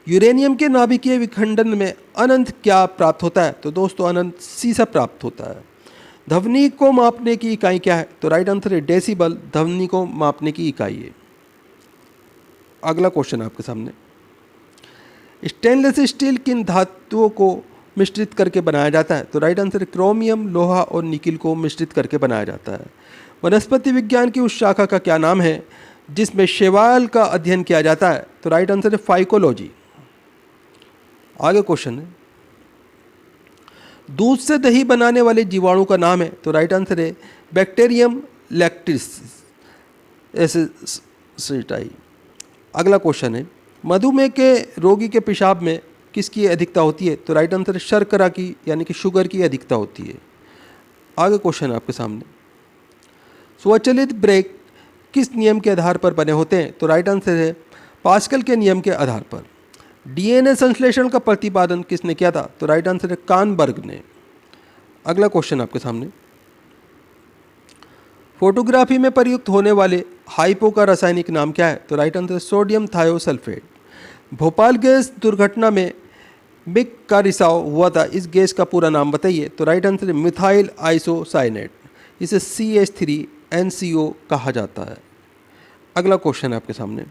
यूरेनियम के नाभिकीय विखंडन में अनंत क्या प्राप्त होता है? तो दोस्तों अनंत सीसा प्राप्त होता है। ध्वनि को मापने की इकाई क्या है? तो राइट आंसर है डेसिबल ध्वनि को मापने की इकाई है। अगला क्वेश्चन आपके सामने, स्टेनलेस स्टील किन धातुओं को मिश्रित करके बनाया जाता है? तो राइट आंसर है क्रोमियम, लोहा और निकिल को मिश्रित करके बनाया जाता है। वनस्पति विज्ञान की उस शाखा का क्या नाम है जिसमें शैवाल का अध्ययन किया जाता है? तो राइट आंसर है फाइकोलॉजी। आगे क्वेश्चन है, दूध से दही बनाने वाले जीवाणु का नाम है? तो राइट आंसर है बैक्टीरियम लैक्टिसिटाई। अगला क्वेश्चन है, मधुमेह के रोगी के पेशाब में किसकी अधिकता होती है? तो राइट आंसर है शर्करा की यानी कि शुगर की अधिकता होती है। आगे क्वेश्चन आपके सामने, स्वचालित ब्रेक किस नियम के आधार पर बने होते हैं? तो राइट आंसर है पास्कल के नियम के आधार पर। डीएनए संश्लेषण का प्रतिपादन किसने किया था? तो राइट आंसर है कानबर्ग ने। अगला क्वेश्चन आपके सामने, फोटोग्राफी में प्रयुक्त होने वाले हाइपो का रासायनिक नाम क्या है? तो राइट आंसर है सोडियम थायोसल्फेट। भोपाल गैस दुर्घटना में बिग का रिसाव हुआ था, इस गैस का पूरा नाम बताइए। तो राइट आंसर है मिथाइल आइसोसाइनेट, इसे CH3NCO कहा जाता है। अगला क्वेश्चन है आपके सामने,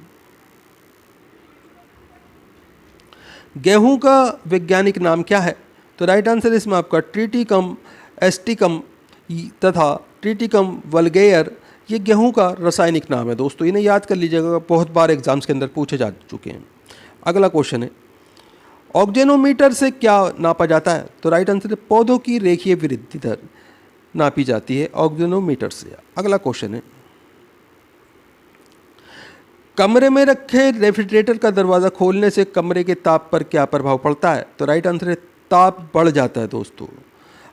गेहूं का वैज्ञानिक नाम क्या है? तो राइट आंसर इसमें आपका ट्रिटिकम एस्टिकम तथा ट्रिटिकम वल्गेयर, ये गेहूं का रासायनिक नाम है दोस्तों, इन्हें याद कर लीजिएगा, बहुत बार एग्जाम्स के अंदर पूछे जा चुके हैं। अगला क्वेश्चन है, ऑक्जेनोमीटर से क्या नापा जाता है? तो राइट आंसर है पौधों की रेखीय वृद्धि दर नापी जाती है ऑक्जेनोमीटर से। अगला क्वेश्चन है, कमरे में रखे रेफ्रिजरेटर का दरवाज़ा खोलने से कमरे के ताप पर क्या प्रभाव पड़ता है? तो राइट आंसर है ताप बढ़ जाता है दोस्तों।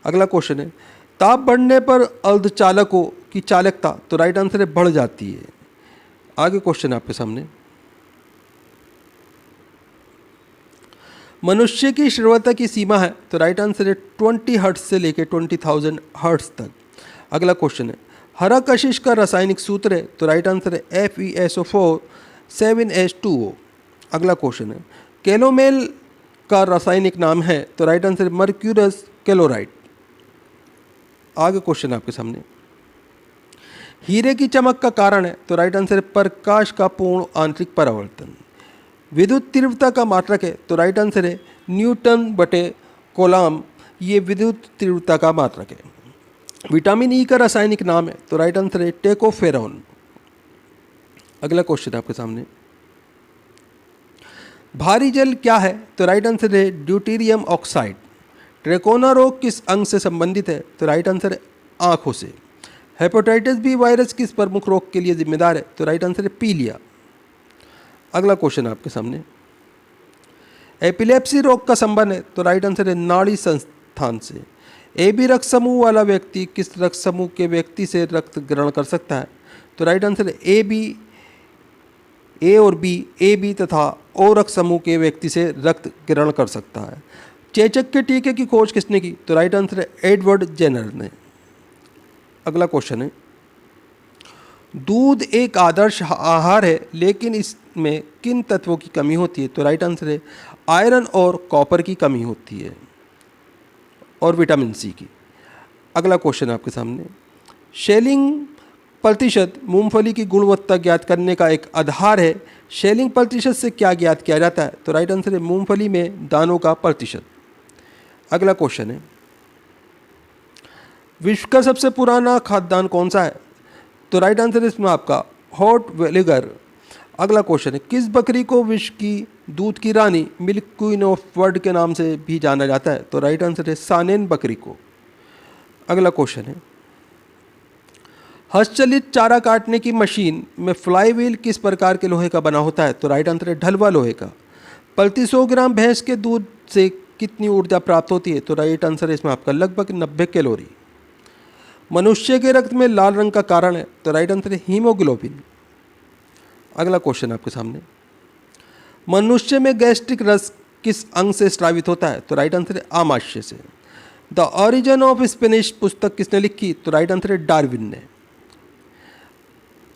अगला क्वेश्चन है, ताप बढ़ने पर अर्धचालकों की चालकता, तो राइट आंसर है बढ़ जाती है। आगे क्वेश्चन है आपके सामने, मनुष्य की श्रव्यता की सीमा है? तो राइट आंसर है 20 हर्ट्ज से लेकर 20,000 हर्ट्ज तक। अगला क्वेश्चन है, हरा कशिश का रासायनिक सूत्र है? तो राइट आंसर है FeSO4 7H2O। अगला क्वेश्चन है, कैलोमेल का रासायनिक नाम है? तो राइट आंसर है मर्क्यूरस कैलोराइड। आगे क्वेश्चन है आपके सामने, हीरे की चमक का कारण है? तो राइट आंसर है प्रकाश का पूर्ण आंतरिक परावर्तन। विद्युत तीव्रता का मात्रक है? तो राइट आंसर है न्यूटन बटे कोलाम, ये विद्युत तीव्रता का मात्रक है। विटामिन ई का रासायनिक नाम है? तो राइट आंसर है टेकोफेरॉन। अगला क्वेश्चन है आपके सामने, भारी जल क्या है? तो राइट आंसर है ड्यूटेरियम ऑक्साइड। ट्रेकोना रोग किस अंग से संबंधित है? तो राइट आंसर है आंखों से। हेपेटाइटिस बी वायरस किस प्रमुख रोग के लिए जिम्मेदार है? तो राइट आंसर है पीलिया। अगला क्वेश्चन है आपके सामने, एपिलेप्सी रोग का संबंध है? तो राइट आंसर है नाड़ी संस्थान से। AB रक्त समूह वाला व्यक्ति किस रक्त समूह के व्यक्ति से रक्त ग्रहण कर सकता है? तो राइट आंसर है A और B, AB तथा O रक्त समूह के व्यक्ति से रक्त ग्रहण कर सकता है। चेचक के टीके की खोज किसने की? तो राइट आंसर है एडवर्ड जेनर ने। अगला क्वेश्चन है, दूध एक आदर्श आहार है, लेकिन इसमें किन तत्वों की कमी होती है? तो राइट आंसर है आयरन और कॉपर की कमी होती है और विटामिन सी की। अगला क्वेश्चन है आपके सामने, शेलिंग प्रतिशत मूंगफली की गुणवत्ता ज्ञात करने का एक आधार है, शेलिंग प्रतिशत से क्या ज्ञात किया जाता है? तो राइट आंसर है मूंगफली में दानों का प्रतिशत। अगला क्वेश्चन है, विश्व का सबसे पुराना खाद्यान्न कौन सा है? तो राइट आंसर है इसमें आपका हॉट विनेगर। अगला क्वेश्चन है, किस बकरी को विश्व की दूध की रानी, मिल्क क्वीन ऑफ वर्ल्ड के नाम से भी जाना जाता है? तो राइट आंसर है सानेन बकरी को। अगला क्वेश्चन है, हस्तचलित चारा काटने की मशीन में फ्लाई व्हील किस प्रकार के लोहे का बना होता है? तो राइट आंसर है ढलवा लोहे का। प्रति 100 ग्राम भैंस के दूध से कितनी ऊर्जा प्राप्त होती है? तो राइट आंसर है इसमें आपका लगभग 90 कैलोरी। मनुष्य के रक्त में लाल रंग का कारण है? तो राइट आंसर है हीमोग्लोबिन। अगला क्वेश्चन आपके सामने, मनुष्य में गैस्ट्रिक रस किस अंग से स्रावित होता है? तो राइट आंसर है आमाशय से। द ऑरिजिन ऑफ स्पेनिश पुस्तक किसने लिखी? तो राइट आंसर है डार्विन ने।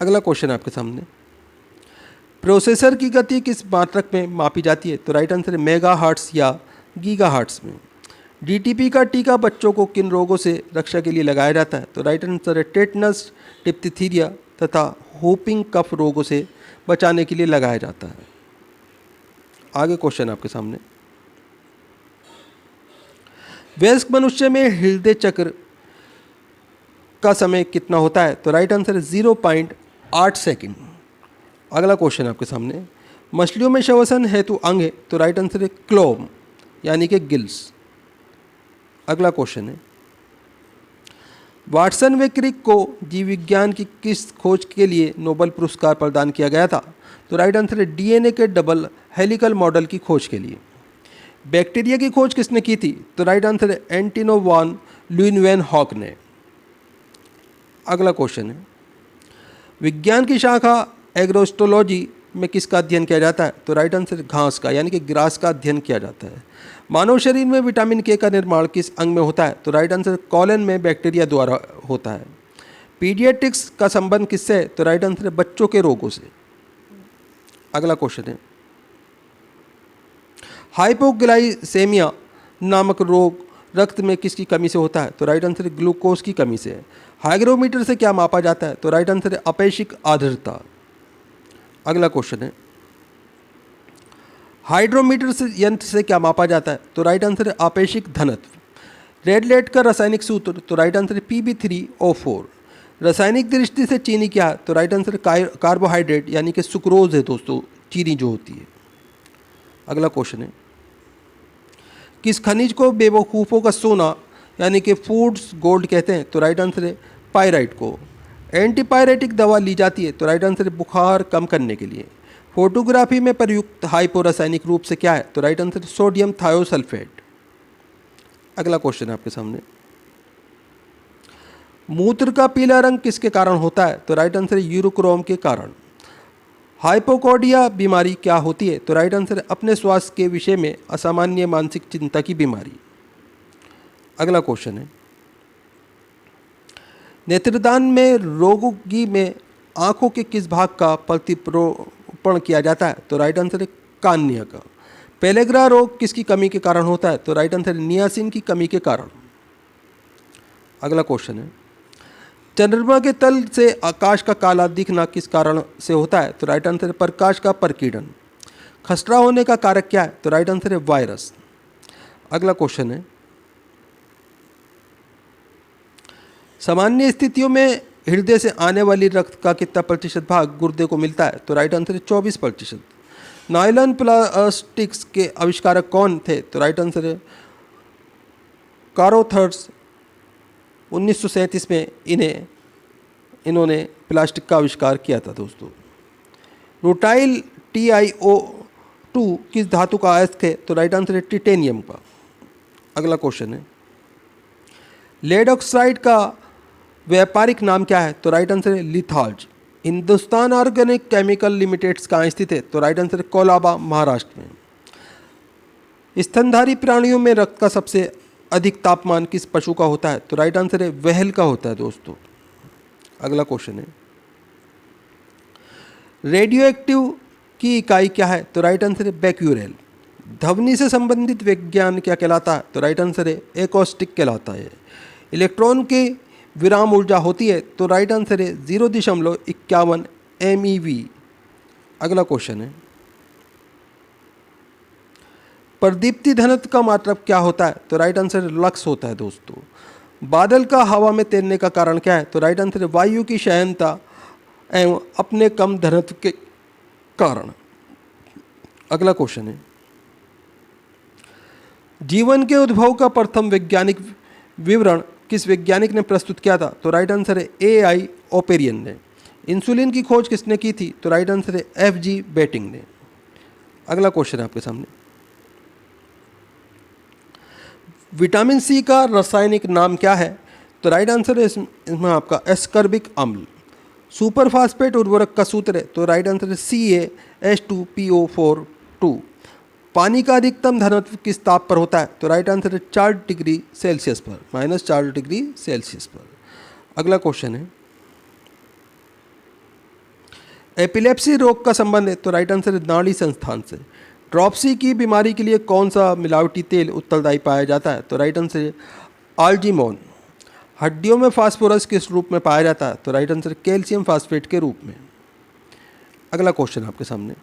अगला क्वेश्चन आपके सामने, प्रोसेसर की गति किस मात्रक में मापी जाती है? तो राइट आंसर है मेगा हर्ट्स या गीगा हर्ट्स में। DTP का टीका बच्चों को किन रोगों से रक्षा के लिए लगाया जाता है? तो राइट आंसर है टेटनस, डिप्थीरिया तथा होपिंग कफ रोगों से बचाने के लिए लगाया जाता है। आगे क्वेश्चन आपके सामने, वयस्क मनुष्य में हृदय चक्र का समय कितना होता है? तो राइट आंसर है 0.8 सेकेंड। अगला क्वेश्चन आपके सामने, मछलियों में श्वसन हेतु अंग है? तो राइट आंसर है क्लोम यानी कि गिल्स। अगला क्वेश्चन है, वाटसन व क्रिक को जीव विज्ञान की किस खोज के लिए नोबेल पुरस्कार प्रदान किया गया था? तो राइट आंसर है DNA के डबल हेलिकल मॉडल की खोज के लिए। बैक्टीरिया की खोज किसने की थी? तो राइट आंसर है एंटिनो वॉन ल्यूनवेनहॉक ने। अगला क्वेश्चन है, विज्ञान की शाखा एग्रोस्टोलॉजी में किसका अध्ययन किया जाता है? तो राइट आंसर घास का यानी कि ग्रास का अध्ययन किया जाता है। मानव शरीर में विटामिन K का निर्माण किस अंग में होता है? तो राइट आंसर कॉलन में बैक्टीरिया द्वारा होता है। पीडियाट्रिक्स का संबंध किससे है? तो राइट आंसर है बच्चों के रोगों से। अगला क्वेश्चन है, हाइपोग्लाइसेमिया नामक रोग रक्त में किसकी कमी से होता है? तो राइट आंसर है ग्लूकोज की कमी से है। हाइग्रोमीटर से क्या मापा जाता है? तो राइट आंसर है अपेक्षिक आर्द्रता। अगला क्वेश्चन है हाइड्रोमीटर से यंत्र से क्या मापा जाता है? तो राइट आंसर है आपेक्षिक घनत्व। रेड लाइट का रासायनिक सूत्र? तो राइट आंसर है Pb3O4। रासायनिक दृष्टि से चीनी क्या है? तो राइट आंसर कार्बोहाइड्रेट यानी कि सुक्रोज है दोस्तों, चीनी जो होती है। अगला क्वेश्चन है किस खनिज को बेवकूफ़ों का सोना यानी कि फूड्स गोल्ड कहते हैं? तो राइट आंसर है पायराइट को। एंटीपायरेटिक दवा ली जाती है? तो राइट आंसर है बुखार कम करने के लिए। फोटोग्राफी में प्रयुक्त हाइपो रासायनिक रूप से क्या है? तो राइट आंसर सोडियम थायोसल्फेट। अगला क्वेश्चन है आपके सामने मूत्र का पीला रंग किसके कारण होता है? तो राइट आंसर है यूरोक्रोम के कारण। हाइपोकोडिया बीमारी क्या होती है? तो राइट आंसर है अपने स्वास्थ्य के विषय में असामान्य मानसिक चिंता की बीमारी। अगला क्वेश्चन है नेत्रदान में रोगी में आंखों के किस भाग का प्रतिप्रोपण किया जाता है? तो राइट आंसर है कार्निया का। पेलेग्रा रोग किसकी कमी के कारण होता है? तो राइट आंसर है नियासिन की कमी के कारण। अगला क्वेश्चन है चंद्रमा के तल से आकाश का काला दिखना किस कारण से होता है? तो राइट आंसर है प्रकाश का प्रकीर्णन। खसरा होने का कारक क्या है? तो राइट आंसर है वायरस। अगला क्वेश्चन है सामान्य स्थितियों में हृदय से आने वाली रक्त का कितना प्रतिशत भाग गुर्दे को मिलता है? तो राइट आंसर है 24%। नायलॉन प्लास्टिक्स के आविष्कारक कौन थे? तो राइट आंसर है कारोथर्स। 1937 में इन्होंने प्लास्टिक का आविष्कार किया था दोस्तों। रूटाइल TiO2 किस धातु का अयस्क है? तो राइट आंसर है टिटेनियम का। अगला क्वेश्चन है लेड ऑक्साइड का व्यापारिक नाम क्या है? तो राइट आंसर है लिथाल्ज। हिंदुस्तान ऑर्गेनिक केमिकल लिमिटेड कहाँ स्थित है? तो राइट आंसर है कोलाबा महाराष्ट्र में। स्तनधारी प्राणियों में रक्त का सबसे अधिक तापमान किस पशु का होता है? तो राइट आंसर है व्हेल का होता है दोस्तों। अगला क्वेश्चन है रेडियो एक्टिव की इकाई क्या है? तो राइट आंसर है बैक्यूरेल। ध्वनि से संबंधित विज्ञान क्या कहलाता है? तो राइट आंसर है एकॉस्टिक कहलाता है। इलेक्ट्रॉन की विराम ऊर्जा होती है? तो राइट आंसर है 0.51 MeV। अगला क्वेश्चन है प्रदीप्ति घनत्व का मात्रक क्या होता है? तो राइट आंसर है लक्स होता है दोस्तों। बादल का हवा में तैरने का कारण क्या है? तो राइट आंसर है वायु की शयनता एवं अपने कम घनत्व के कारण। अगला क्वेश्चन है जीवन के उद्भव का प्रथम वैज्ञानिक विवरण किस वैज्ञानिक ने प्रस्तुत किया था? तो राइट आंसर है AI ओपेरियन ने। इंसुलिन की खोज किसने की थी? तो राइट आंसर है FG बेटिंग ने। अगला क्वेश्चन है आपके सामने विटामिन C का रासायनिक नाम क्या है? तो राइट आंसर है इसमें आपका एस्कर्बिक अम्ल। सुपर फास्फेट उर्वरक का सूत्र है? तो राइट आंसर है CaH2PO4 पानी का अधिकतम घनत्व किस ताप पर होता है? तो राइट आंसर है 4 डिग्री सेल्सियस पर, -4 डिग्री सेल्सियस पर। अगला क्वेश्चन है एपिलेप्सी रोग का संबंध है? तो राइट आंसर है नाड़ी संस्थान से। ड्रॉपसी की बीमारी के लिए कौन सा मिलावटी तेल उत्तरदायी पाया जाता है? तो राइट आंसर है आल्जीमोन। हड्डियों में फास्फोरस किस रूप में पाया जाता है? तो राइट आंसर कैल्शियम फास्फेट के रूप में। अगला क्वेश्चन आपके सामने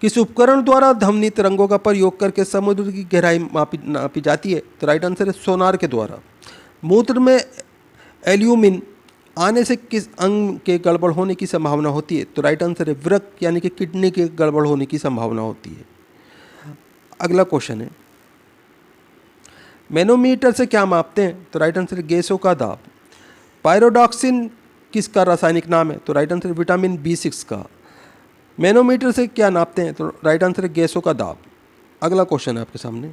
किस उपकरण द्वारा ध्वनि तरंगों का प्रयोग करके समुद्र की गहराई नापी जाती है? तो राइट आंसर है सोनार के द्वारा। मूत्र में एल्यूमिन आने से किस अंग के गड़बड़ होने की संभावना होती है? तो राइट आंसर है वृक्क यानी कि किडनी के गड़बड़ होने की संभावना होती है। अगला क्वेश्चन है मैनोमीटर से क्या मापते हैं? तो राइट आंसर है गैसों का दाब। पायरोडॉक्सिन किसका रासायनिक नाम है? तो राइट आंसर है विटामिन B6 का। मैनोमीटर से क्या नापते हैं? तो राइट आंसर है गैसों का दाब। अगला क्वेश्चन है आपके सामने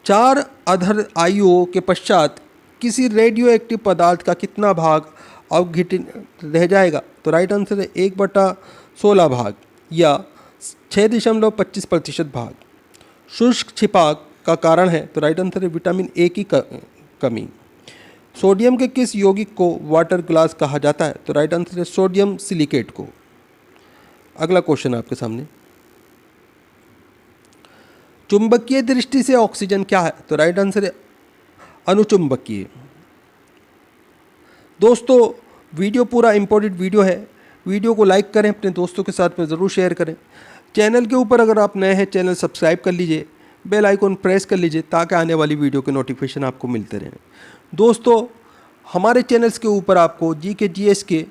4 अधर आयुओं के पश्चात किसी रेडियो एक्टिव पदार्थ का कितना भाग अवघटित रह जाएगा? तो राइट आंसर है 1/16 भाग या 6.25% भाग। शुष्क छिपाक का कारण है? तो राइट आंसर है विटामिन A की कमी। सोडियम के किस यौगिक को वाटर ग्लास कहा जाता है? तो राइट आंसर है सोडियम सिलिकेट को। अगला क्वेश्चन आपके सामने, चुंबकीय दृष्टि से ऑक्सीजन क्या है? तो राइट आंसर है अनुचुंबकीय। दोस्तों वीडियो पूरा इंपॉर्टेंट वीडियो है, वीडियो को लाइक करें, अपने दोस्तों के साथ में ज़रूर शेयर करें। चैनल के ऊपर अगर आप नए हैं चैनल सब्सक्राइब कर लीजिए, बेल आइकॉन प्रेस कर लीजिए ताकि आने वाली वीडियो के नोटिफिकेशन आपको मिलते रहें। दोस्तों हमारे चैनल्स के ऊपर आपको जीके जीएस के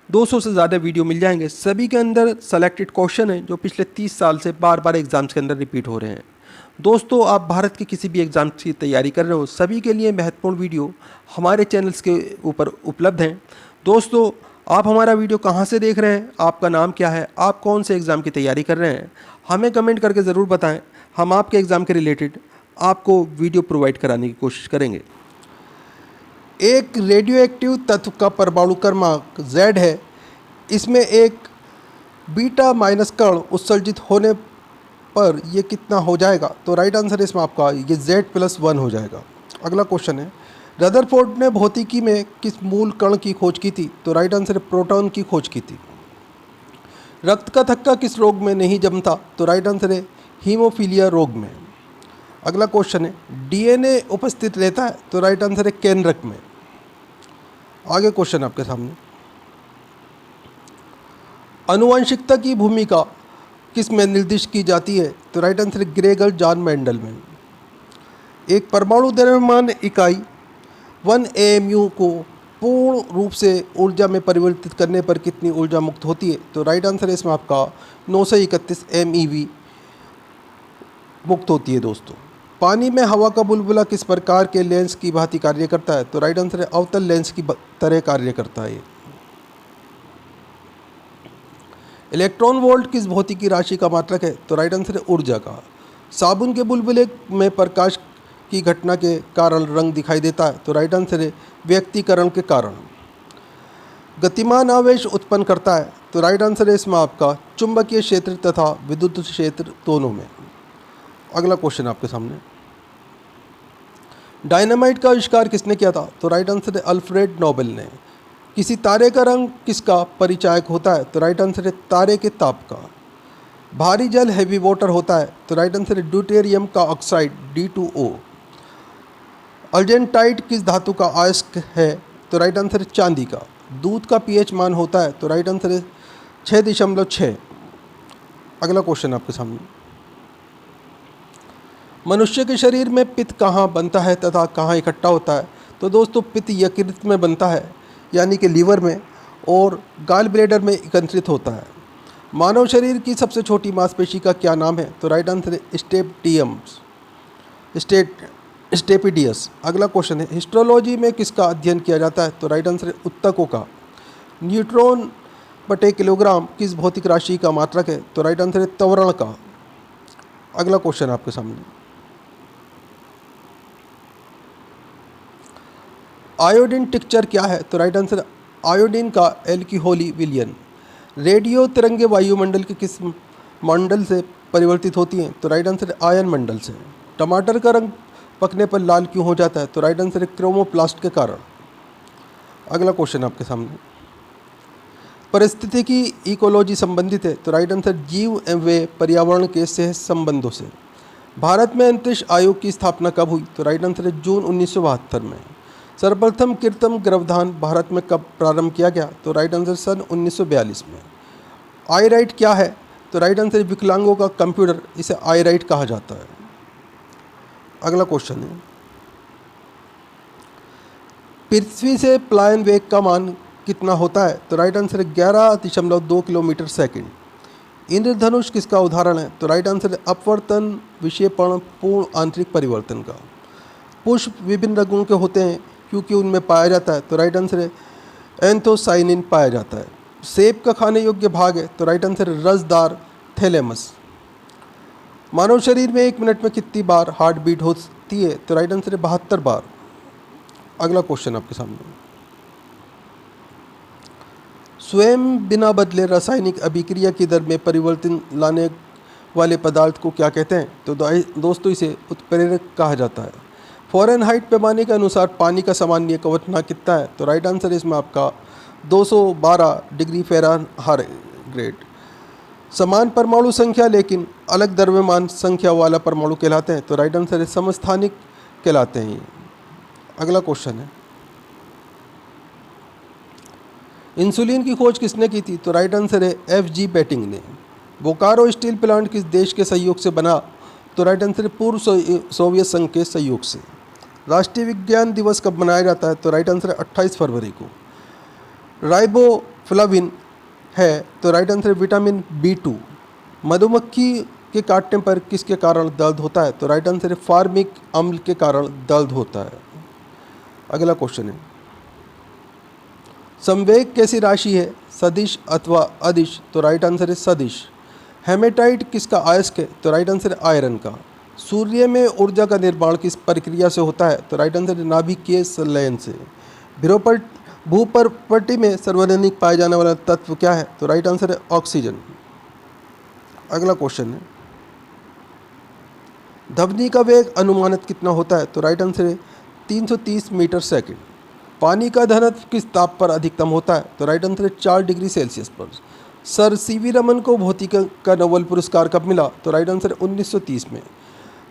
200 से ज़्यादा वीडियो मिल जाएंगे। सभी के अंदर सेलेक्टेड क्वेश्चन हैं जो पिछले 30 साल से बार बार एग्ज़ाम्स के अंदर रिपीट हो रहे हैं। दोस्तों आप भारत के किसी भी एग्ज़ाम की तैयारी कर रहे हो, सभी के लिए महत्वपूर्ण वीडियो हमारे चैनल्स के ऊपर उपलब्ध हैं। दोस्तों आप हमारा वीडियो कहाँ से देख रहे हैं, आपका नाम क्या है, आप कौन से एग्ज़ाम की तैयारी कर रहे हैं, हमें कमेंट करके ज़रूर बताएं। हम आपके एग्ज़ाम के रिलेटेड आपको वीडियो प्रोवाइड कराने की कोशिश करेंगे। एक रेडियो एक्टिव तत्व का परमाणु क्रमांक Z है, इसमें एक बीटा माइनस कण उत्सर्जित होने पर ये कितना हो जाएगा? तो राइट आंसर है इसमें आपका ये Z+1 हो जाएगा। अगला क्वेश्चन है, रदरफोर्ड ने भौतिकी में किस मूल कण की खोज की थी? तो राइट आंसर है प्रोटॉन की खोज की थी। रक्त का थक्का किस रोग में नहीं जमता? तो राइट आंसर है हीमोफीलिया रोग में। अगला क्वेश्चन है, डीएनए उपस्थित रहता है? तो राइट आंसर है केंद्रक में। आगे क्वेश्चन आपके सामने, आनुवंशिकता की भूमिका किस में निर्दिष्ट की जाती है? तो राइट आंसर है ग्रेगर जॉन मेंडल में। एक परमाणु द्रव्यमान इकाई 1 AMU को पूर्ण रूप से ऊर्जा में परिवर्तित करने पर कितनी ऊर्जा मुक्त होती है? तो राइट आंसर है इसमें आपका 931 MeV मुक्त होती है। दोस्तों पानी में हवा का बुलबुला किस प्रकार के लेंस की भांति कार्य करता है? तो राइट आंसर है अवतल लेंस की तरह कार्य करता है। इलेक्ट्रॉन वोल्ट किस भौतिकी राशि का मात्रक है? तो राइट आंसर है ऊर्जा का। साबुन के बुलबुले में प्रकाश की घटना के कारण रंग दिखाई देता है? तो राइट आंसर है व्यक्तीकरण के कारण। गतिमान आवेश उत्पन्न करता है? तो राइट आंसर है इसमें आपका चुंबकीय क्षेत्र तथा विद्युत क्षेत्र दोनों में। अगला क्वेश्चन आपके सामने, डायनामाइट का आविष्कार किसने किया था? तो राइट आंसर है अल्फ्रेड नोबेल ने। किसी तारे का रंग किसका परिचायक होता है? तो राइट आंसर है तारे के ताप का। भारी जल हैवी वाटर होता है? तो राइट आंसर है ड्यूटेरियम का ऑक्साइड D2O। अर्जेंटाइट किस धातु का अयस्क है? तो राइट आंसर है चांदी का। दूध का pH मान होता है? तो राइट आंसर है 6.6। अगला क्वेश्चन आपके सामने, मनुष्य के शरीर में पित्त कहाँ बनता है तथा कहाँ इकट्ठा होता है? तो दोस्तों पित्त यकृत में बनता है, यानी कि लीवर में, और गाल ब्लैडर में एकत्रित होता है। मानव शरीर की सबसे छोटी मांसपेशी का क्या नाम है? तो राइट आंसर है स्टेपिडियस। अगला क्वेश्चन है, हिस्टोलॉजी में किसका अध्ययन किया जाता है? तो राइट आंसर है उत्तकों का। न्यूट्रॉन बटे किलोग्राम किस भौतिक राशि का मात्रक है? तो राइट आंसर है त्वरण का। अगला क्वेश्चन आपके सामने, आयोडीन टिक्चर क्या है? तो राइट आंसर आयोडीन का एल्कोहली विलयन। रेडियो तरंगे वायुमंडल के किस मंडल से परिवर्तित होती हैं? तो राइट आंसर आयन मंडल से। टमाटर का रंग पकने पर लाल क्यों हो जाता है? तो राइट आंसर है क्रोमोप्लास्ट के कारण। अगला क्वेश्चन आपके सामने, परिस्थिति की इकोलॉजी संबंधित है? तो राइट आंसर जीव व पर्यावरण के सह संबंधों से। भारत में अंतरिक्ष आयोग की स्थापना कब हुई? तो राइट आंसर है जून 1972 में। सर्वप्रथम कृत्रिम गर्भाधान भारत में कब प्रारंभ किया गया? तो राइट आंसर सन 1942 में। आई राइट क्या है? तो राइट आंसर विकलांगों का कंप्यूटर, इसे आई राइट कहा जाता है। अगला क्वेश्चन है, पृथ्वी से पलायन वेग का मान कितना होता है? तो राइट आंसर है 11.2 किलोमीटर सेकंड। इंद्रधनुष किसका उदाहरण है? तो राइट आंसर है अपवर्तन विक्षेपण पूर्ण आंतरिक परिवर्तन का। पुष्प विभिन्न रंगों के होते हैं क्योंकि उनमें पाया जाता है? तो राइट आंसर है एंथोसाइनिन पाया जाता है। सेब का खाने योग्य भाग है? तो राइट आंसर है रसदार थैलेमस। मानव शरीर में 1 मिनट में कितनी बार हार्ट बीट होती है? तो राइट आंसर है 72 बार। अगला क्वेश्चन आपके सामने, स्वयं बिना बदले रासायनिक अभिक्रिया की दर में परिवर्तन लाने वाले पदार्थ को क्या कहते हैं? तो दोस्तों इसे उत्प्रेरक कहा जाता है। फ़ारेनहाइट पैमाने के अनुसार पानी का सामान्य क्वथनांक कितना है? तो राइट आंसर इसमें आपका 212 डिग्री फ़ारेनहाइट। समान परमाणु संख्या लेकिन अलग द्रव्यमान संख्या वाला परमाणु कहलाते हैं, तो राइट आंसर है समस्थानिक कहलाते हैं ये। अगला क्वेश्चन है, इंसुलिन की खोज किसने की थी? तो राइट आंसर है F.G. बेटिंग ने। बोकारो स्टील प्लांट किस देश के सहयोग से बना? तो राइट आंसर है पूर्व सोवियत संघ के सहयोग से। राष्ट्रीय विज्ञान दिवस कब मनाया जाता है? तो राइट आंसर है 28 फरवरी को। राइबोफ्लाविन है, तो राइट आंसर है विटामिन B2। मधुमक्खी के काटने पर किसके कारण दर्द होता है? तो राइट आंसर है फार्मिक अम्ल के कारण दर्द होता है। अगला क्वेश्चन है, संवेग कैसी राशि है? सदिश अथवा अदिश? तो राइट आंसर है सदिश। हेमेटाइट किसका अयस्क है? तो राइट आंसर है आयरन का। सूर्य में ऊर्जा का निर्माण किस प्रक्रिया से होता है? तो राइट आंसर है नाभिकीय संलयन से। भूपर्पटी में सर्वाधिक पाया जाने वाला तत्व क्या है? तो राइट आंसर है ऑक्सीजन। अगला क्वेश्चन है, ध्वनि का वेग अनुमानित कितना होता है? तो राइट आंसर है 330 मीटर सेकंड। पानी का घनत्व किस ताप पर अधिकतम होता है? तो राइट आंसर है 4 डिग्री सेल्सियस पर। सर सीवी रमन को भौतिकी का नोबेल पुरस्कार कब मिला? तो राइट आंसर है 1930 में।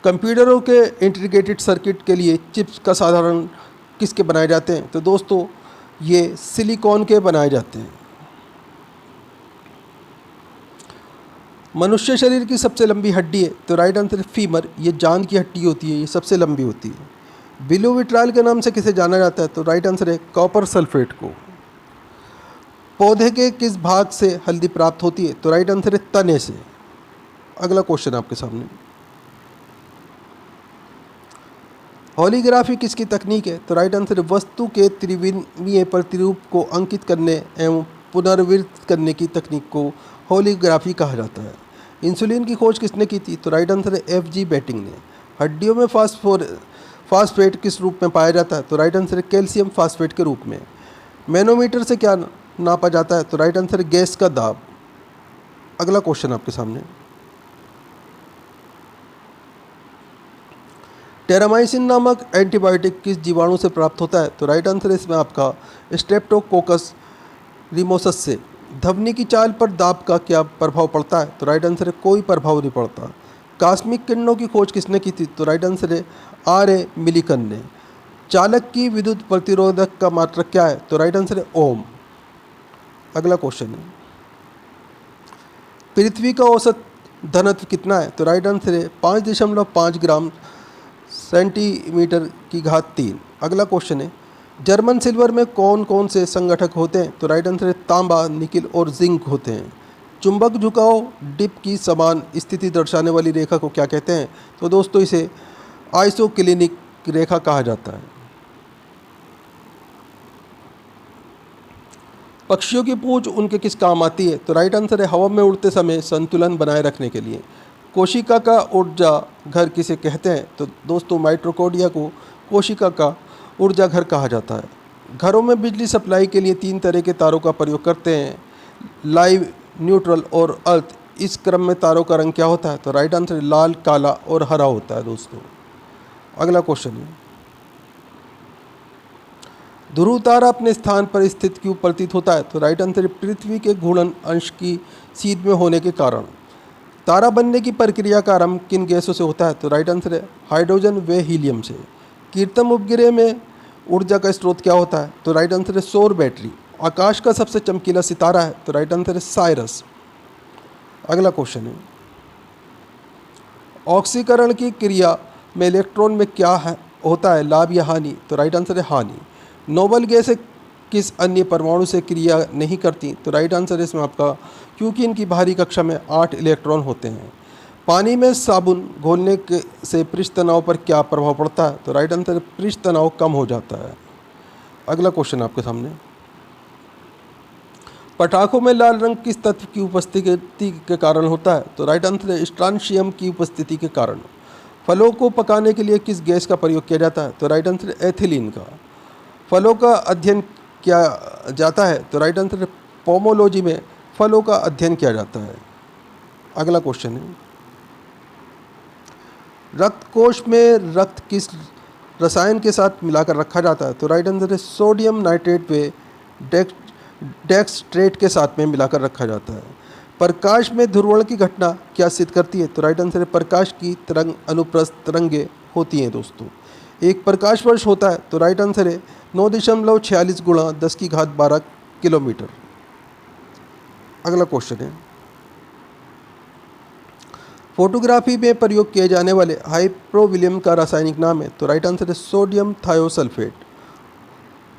कंप्यूटरों के इंटीग्रेटेड सर्किट के लिए चिप्स का साधारण किसके बनाए जाते हैं? तो दोस्तों ये सिलिकॉन के बनाए जाते हैं। मनुष्य शरीर की सबसे लंबी हड्डी है? तो राइट आंसर है फीमर। ये जांघ की हड्डी होती है, ये सबसे लंबी होती है। बिलोविट्राल के नाम से किसे जाना जाता है? तो राइट आंसर है कॉपर सल्फेट को। पौधे के किस भाग से हल्दी प्राप्त होती है? तो राइट आंसर है तने से। अगला क्वेश्चन आपके सामने, हॉलीग्राफी किसकी तकनीक है? तो राइट आंसर है वस्तु के त्रिविमीय प्रतिरूप को अंकित करने एवं पुनर्वितरित करने की तकनीक को हॉलीग्राफी कहा जाता है। इंसुलिन की खोज किसने की थी? तो राइट आंसर है F.G. बेटिंग ने। हड्डियों में फास्फेट किस रूप में पाया जाता है? तो राइट आंसर है कैल्शियम फास्फेट के रूप में। मैनोमीटर से क्या नापा जाता है? तो राइट आंसर है गैस का दाब। अगला क्वेश्चन आपके सामने, टेरामाइसिन नामक एंटीबायोटिक किस जीवाणु से प्राप्त होता है? तो राइट आंसर है इसमें आपका स्ट्रेप्टोकोकस रिमोसस से। ध्वनि की चाल पर दाब का क्या प्रभाव पड़ता है? तो राइट आंसर है कोई प्रभाव नहीं पड़ता। कॉस्मिक किरणों की खोज किसने की थी? तो राइट आंसर है R.A. मिलिकन ने। चालक की विद्युत प्रतिरोधक का मात्रक क्या है? तो राइट आंसर है ओम। अगला क्वेश्चन है, पृथ्वी का औसत घनत्व कितना है? तो राइट आंसर है 5.5 ग्राम सेंटीमीटर की घात 3। अगला क्वेश्चन है, जर्मन सिल्वर में कौन कौन से संगठक होते हैं? तो राइट आंसर है तांबा, निकिल और जिंक होते हैं। चुंबक झुकाव डिप की समान स्थिति दर्शाने वाली रेखा को क्या कहते हैं? तो दोस्तों इसे आइसोक्लिनिक रेखा कहा जाता है। पक्षियों की पूंछ उनके किस काम आती है? तो राइट आंसर है हवा में उड़ते समय संतुलन बनाए रखने के लिए। कोशिका का ऊर्जा घर किसे कहते हैं? तो दोस्तों माइटोकॉन्ड्रिया को कोशिका का ऊर्जा घर कहा जाता है। घरों में बिजली सप्लाई के लिए 3 तरह के तारों का प्रयोग करते हैं, लाइव, न्यूट्रल और अर्थ। इस क्रम में तारों का रंग क्या होता है? तो राइट आंसर है लाल, काला और हरा होता है दोस्तों। अगला क्वेश्चन है, ध्रुव तारा अपने स्थान पर स्थित क्यों प्रतीत होता है? तो राइट आंसर है पृथ्वी के घूर्णन अंश की सीध में होने के कारण। तारा बनने की प्रक्रिया का आरंभ किन गैसों से होता है? तो राइट आंसर है हाइड्रोजन व हीलियम से। कीर्तम उपग्रह में ऊर्जा का स्रोत क्या होता है? तो राइट आंसर है सौर बैटरी। आकाश का सबसे चमकीला सितारा है? तो राइट आंसर है साइरस। अगला क्वेश्चन है, ऑक्सीकरण की क्रिया में इलेक्ट्रॉन में क्या है होता है, लाभ या हानि? तो राइट आंसर है हानि। नोबल गैसें किस अन्य परमाणु से क्रिया नहीं करती? तो राइट आंसर है इसमें आपका क्योंकि इनकी बाहरी कक्षा में 8 इलेक्ट्रॉन होते हैं। पानी में साबुन घोलने से पृष्ठ तनाव पर क्या प्रभाव पड़ता है? तो राइट आंसर है पृष्ठ तनाव कम हो जाता है। अगला क्वेश्चन आपके सामने, पटाखों में लाल रंग किस तत्व की उपस्थिति के कारण होता है? तो राइट आंसर है स्ट्रांशियम की उपस्थिति के कारण। फलों को पकाने के लिए किस गैस का प्रयोग किया जाता है? तो राइट आंसर है एथिलीन का। फलों का अध्ययन किया जाता है? तो राइट आंसर है पोमोलॉजी में फलों का अध्ययन किया जाता है। अगला क्वेश्चन है, रक्त कोश में रक्त किस रसायन के साथ मिलाकर रखा जाता है? तो राइट आंसर है सोडियम नाइट्रेट व डेक्सट्रेट के साथ में मिलाकर रखा जाता है। प्रकाश में ध्रुवण की घटना क्या सिद्ध करती है? तो राइट आंसर है प्रकाश की तरंग अनुप्रस्थ तरंगें होती हैं दोस्तों। एक प्रकाश वर्ष होता है, तो राइट आंसर है 9.46 गुणा 10⁻12 किलोमीटर। अगला क्वेश्चन है, फोटोग्राफी में प्रयोग किए जाने वाले हाइप्रोविलियम का रासायनिक नाम है? तो राइट आंसर है सोडियम थायोसल्फेट।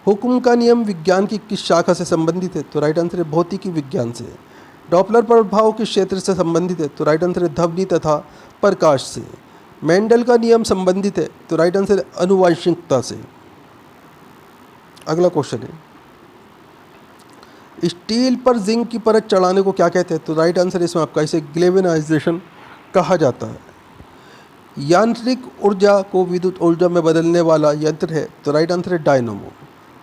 हुक्म का नियम विज्ञान की किस शाखा से संबंधित है? तो राइट आंसर है भौतिकी विज्ञान से। डॉपलर प्रभाव किस क्षेत्र से संबंधित है? तो राइट आंसर है ध्वनि तथा प्रकाश से। मेंडल का नियम संबंधित है? तो राइट आंसर है आनुवंशिकता से। अगला क्वेश्चन है, स्टील पर जिंक की परत चढ़ाने को क्या कहते हैं? तो राइट आंसर है इसमें आपका इसे ग्लेवेनाइजेशन कहा जाता है। यांत्रिक ऊर्जा को विद्युत ऊर्जा में बदलने वाला यंत्र है? तो राइट आंसर है डायनामो।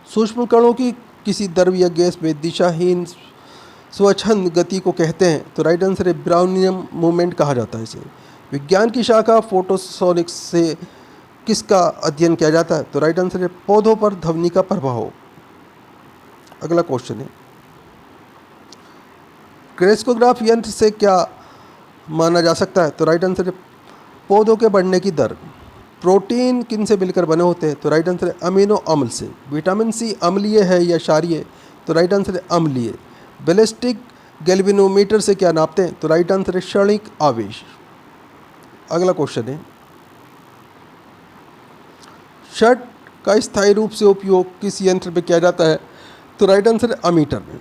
सूक्ष्म कणों की किसी द्रव या गैस में दिशाहीन स्वच्छंद गति को कहते हैं? तो राइट आंसर है ब्राउनियम मूवमेंट कहा जाता है इसे। विज्ञान की शाखा फोटोसोनिक्स से किसका अध्ययन किया जाता है? तो राइट आंसर है पौधों पर ध्वनि का प्रभाव। अगला क्वेश्चन है, क्रेस्कोग्राफ यंत्र से क्या माना जा सकता है? तो राइट आंसर है पौधों के बढ़ने की दर। प्रोटीन किन से मिलकर बने होते हैं? तो राइट आंसर है अमीनो अम्ल से। विटामिन सी अम्लीय है या क्षारीय? तो राइट आंसर है अम्लीय। बैलिस्टिक गैल्वेनोमीटर से क्या नापते हैं? तो राइट आंसर है क्षणिक आवेश। अगला क्वेश्चन है, शट का स्थायी रूप से उपयोग किस यंत्र में किया जाता है? तो राइट आंसर है अमीटर में।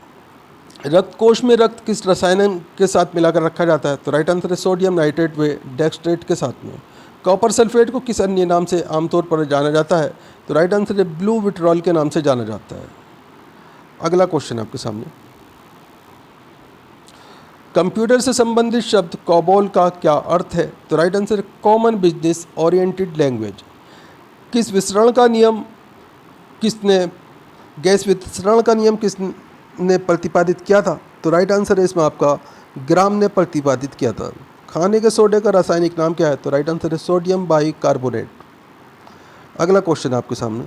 रक्त कोश में रक्त किस रसायन के साथ मिलाकर रखा जाता है? तो राइट आंसर है सोडियम नाइट्रेट व डेक्सट्रेट के साथ में। कॉपर सल्फेट को किस अन्य नाम से आमतौर पर जाना जाता है? तो राइट आंसर है ब्लू विट्रॉल के नाम से जाना जाता है। अगला क्वेश्चन आपके सामने, कंप्यूटर से संबंधित शब्द कॉबॉल का क्या अर्थ है? तो right answer common business oriented language. किस विसरण का नियम किसने गैस विसरण का नियम किसने प्रतिपादित किया था? तो राइट आंसर है इसमें आपका ग्राम ने प्रतिपादित किया था। खाने के सोडे का रासायनिक नाम क्या है? तो राइट आंसर है सोडियम बाइकार्बोनेट। अगला क्वेश्चन आपके सामने,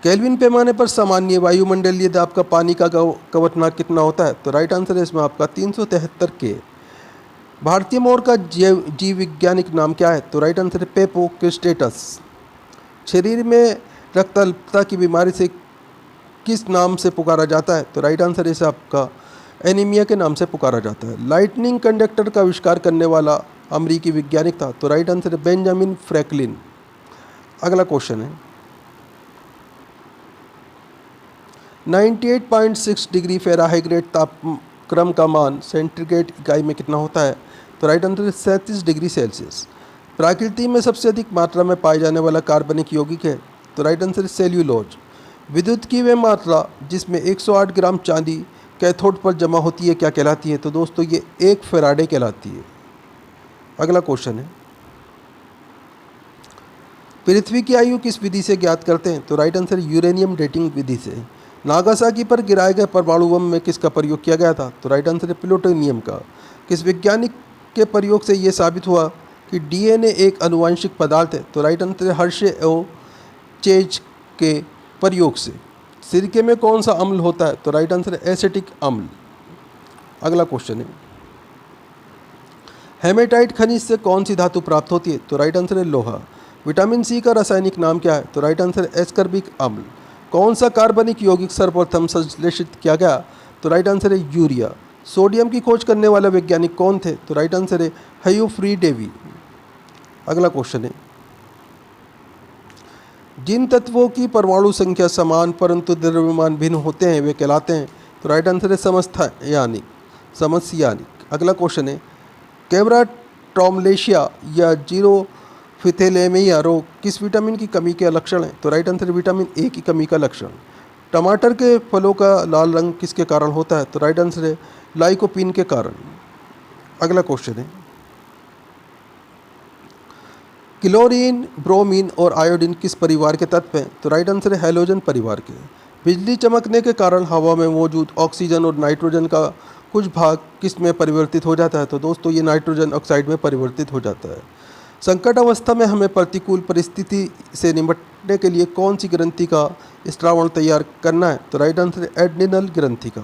केल्विन पैमाने पर सामान्य वायुमंडलीय दाब का पानी का क्वथनांक कितना होता है? तो राइट आंसर है इसमें आपका 373 के। भारतीय मोर का जीव वैज्ञानिक नाम क्या है? तो राइट आंसर है पेपोक्रिस्टेटस। शरीर में रक्त अल्पता की बीमारी से किस नाम से पुकारा जाता है? तो राइट आंसर इसे आपका एनीमिया के नाम से पुकारा जाता है। लाइटनिंग कंडक्टर का आविष्कार करने वाला अमेरिकी वैज्ञानिक था? तो राइट आंसर है बेंजामिन फ्रैंकलिन। अगला क्वेश्चन है, 98.6 डिग्री फ़ारेनहाइट तापक्रम का मान सेंटीग्रेड इकाई में कितना होता है? तो राइट आंसर है 37 डिग्री सेल्सियस। प्रकृति में सबसे अधिक मात्रा में पाए जाने वाला कार्बनिक यौगिक है? तो राइट आंसर है सेल्यूलोज। विद्युत की वह मात्रा जिसमें 108 ग्राम चांदी कैथोड पर जमा होती है क्या कहलाती है? तो दोस्तों ये 1 फैराडे कहलाती है। अगला क्वेश्चन है, पृथ्वी की आयु किस विधि से ज्ञात करते हैं? तो राइट आंसर यूरेनियम डेटिंग विधि से। नागासाकी पर गिराए गए परमाणु बम में किसका प्रयोग किया गया था? तो राइट आंसर है प्लूटोनियम का। किस वैज्ञानिक के प्रयोग से ये साबित हुआ कि डीएनए एक आनुवंशिक पदार्थ है? तो राइट आंसर है हर्शे और चेज के प्रयोग से। सिरके में कौन सा अम्ल होता है? तो राइट आंसर है एसिटिक अम्ल। अगला क्वेश्चन है, हेमेटाइट खनिज से कौन सी धातु प्राप्त होती है? तो राइट आंसर है लोहा। विटामिन सी का रासायनिक नाम क्या है? तो राइट आंसर है एस्कर्बिक अम्ल। कौन सा कार्बनिक यौगिक सर्वप्रथम संश्लेषित किया गया? तो राइट आंसर है यूरिया। सोडियम की खोज करने वाला वैज्ञानिक कौन थे? तो राइट आंसर है ह्यूफ्री डेवी। अगला क्वेश्चन है, जिन तत्वों की परमाणु संख्या समान परंतु द्रव्यमान भिन्न होते हैं वे कहलाते हैं? तो राइट आंसर है समस्थानिक। अगला क्वेश्चन है, कैब्राट्रोमलेशिया या जीरोफिथेलेमिया रोग किस विटामिन की कमी का लक्षण है? तो राइट आंसर है विटामिन ए की कमी का लक्षण। टमाटर के फलों का लाल रंग किसके कारण होता है? तो राइट आंसर है लाइकोपीन के कारण। अगला क्वेश्चन है, क्लोरीन, ब्रोमीन और आयोडीन किस परिवार के तत्व हैं? तो राइट आंसर है हैलोजन परिवार के। बिजली चमकने के कारण हवा में मौजूद ऑक्सीजन और नाइट्रोजन का कुछ भाग किस में परिवर्तित हो जाता है? तो दोस्तों ये नाइट्रोजन ऑक्साइड में परिवर्तित हो जाता है। संकट अवस्था में हमें प्रतिकूल परिस्थिति से निपटने के लिए कौन सी ग्रंथि का स्त्रावण तैयार करना है तो राइट आंसर है एड्रिनल ग्रंथि का।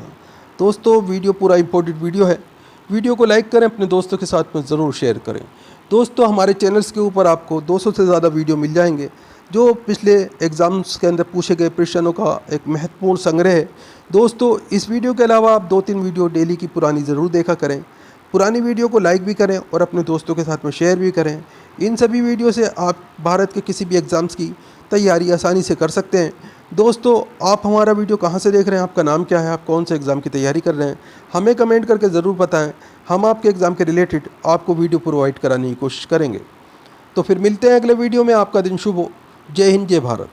दोस्तों वीडियो पूरा इंपॉर्टेंट वीडियो है, वीडियो को लाइक करें, अपने दोस्तों के साथ में ज़रूर शेयर करें। दोस्तों हमारे चैनल्स के ऊपर आपको 200 से ज़्यादा वीडियो मिल जाएंगे जो पिछले एग्ज़ाम्स के अंदर पूछे गए प्रश्नों का एक महत्वपूर्ण संग्रह है। दोस्तों इस वीडियो के अलावा आप 2-3 वीडियो डेली की पुरानी ज़रूर देखा करें, पुरानी वीडियो को लाइक भी करें और अपने दोस्तों के साथ में शेयर भी करें। इन सभी वीडियो से आप भारत के किसी भी एग्ज़ाम्स की तैयारी आसानी से कर सकते हैं। दोस्तों आप हमारा वीडियो कहाँ से देख रहे हैं, आपका नाम क्या है, आप कौन से एग्ज़ाम की तैयारी कर रहे हैं, हमें कमेंट करके ज़रूर बताएं। हम आपके एग्ज़ाम के रिलेटेड आपको वीडियो प्रोवाइड कराने की कोशिश करेंगे। तो फिर मिलते हैं अगले वीडियो में। आपका दिन शुभ हो। जय हिंद, जय भारत।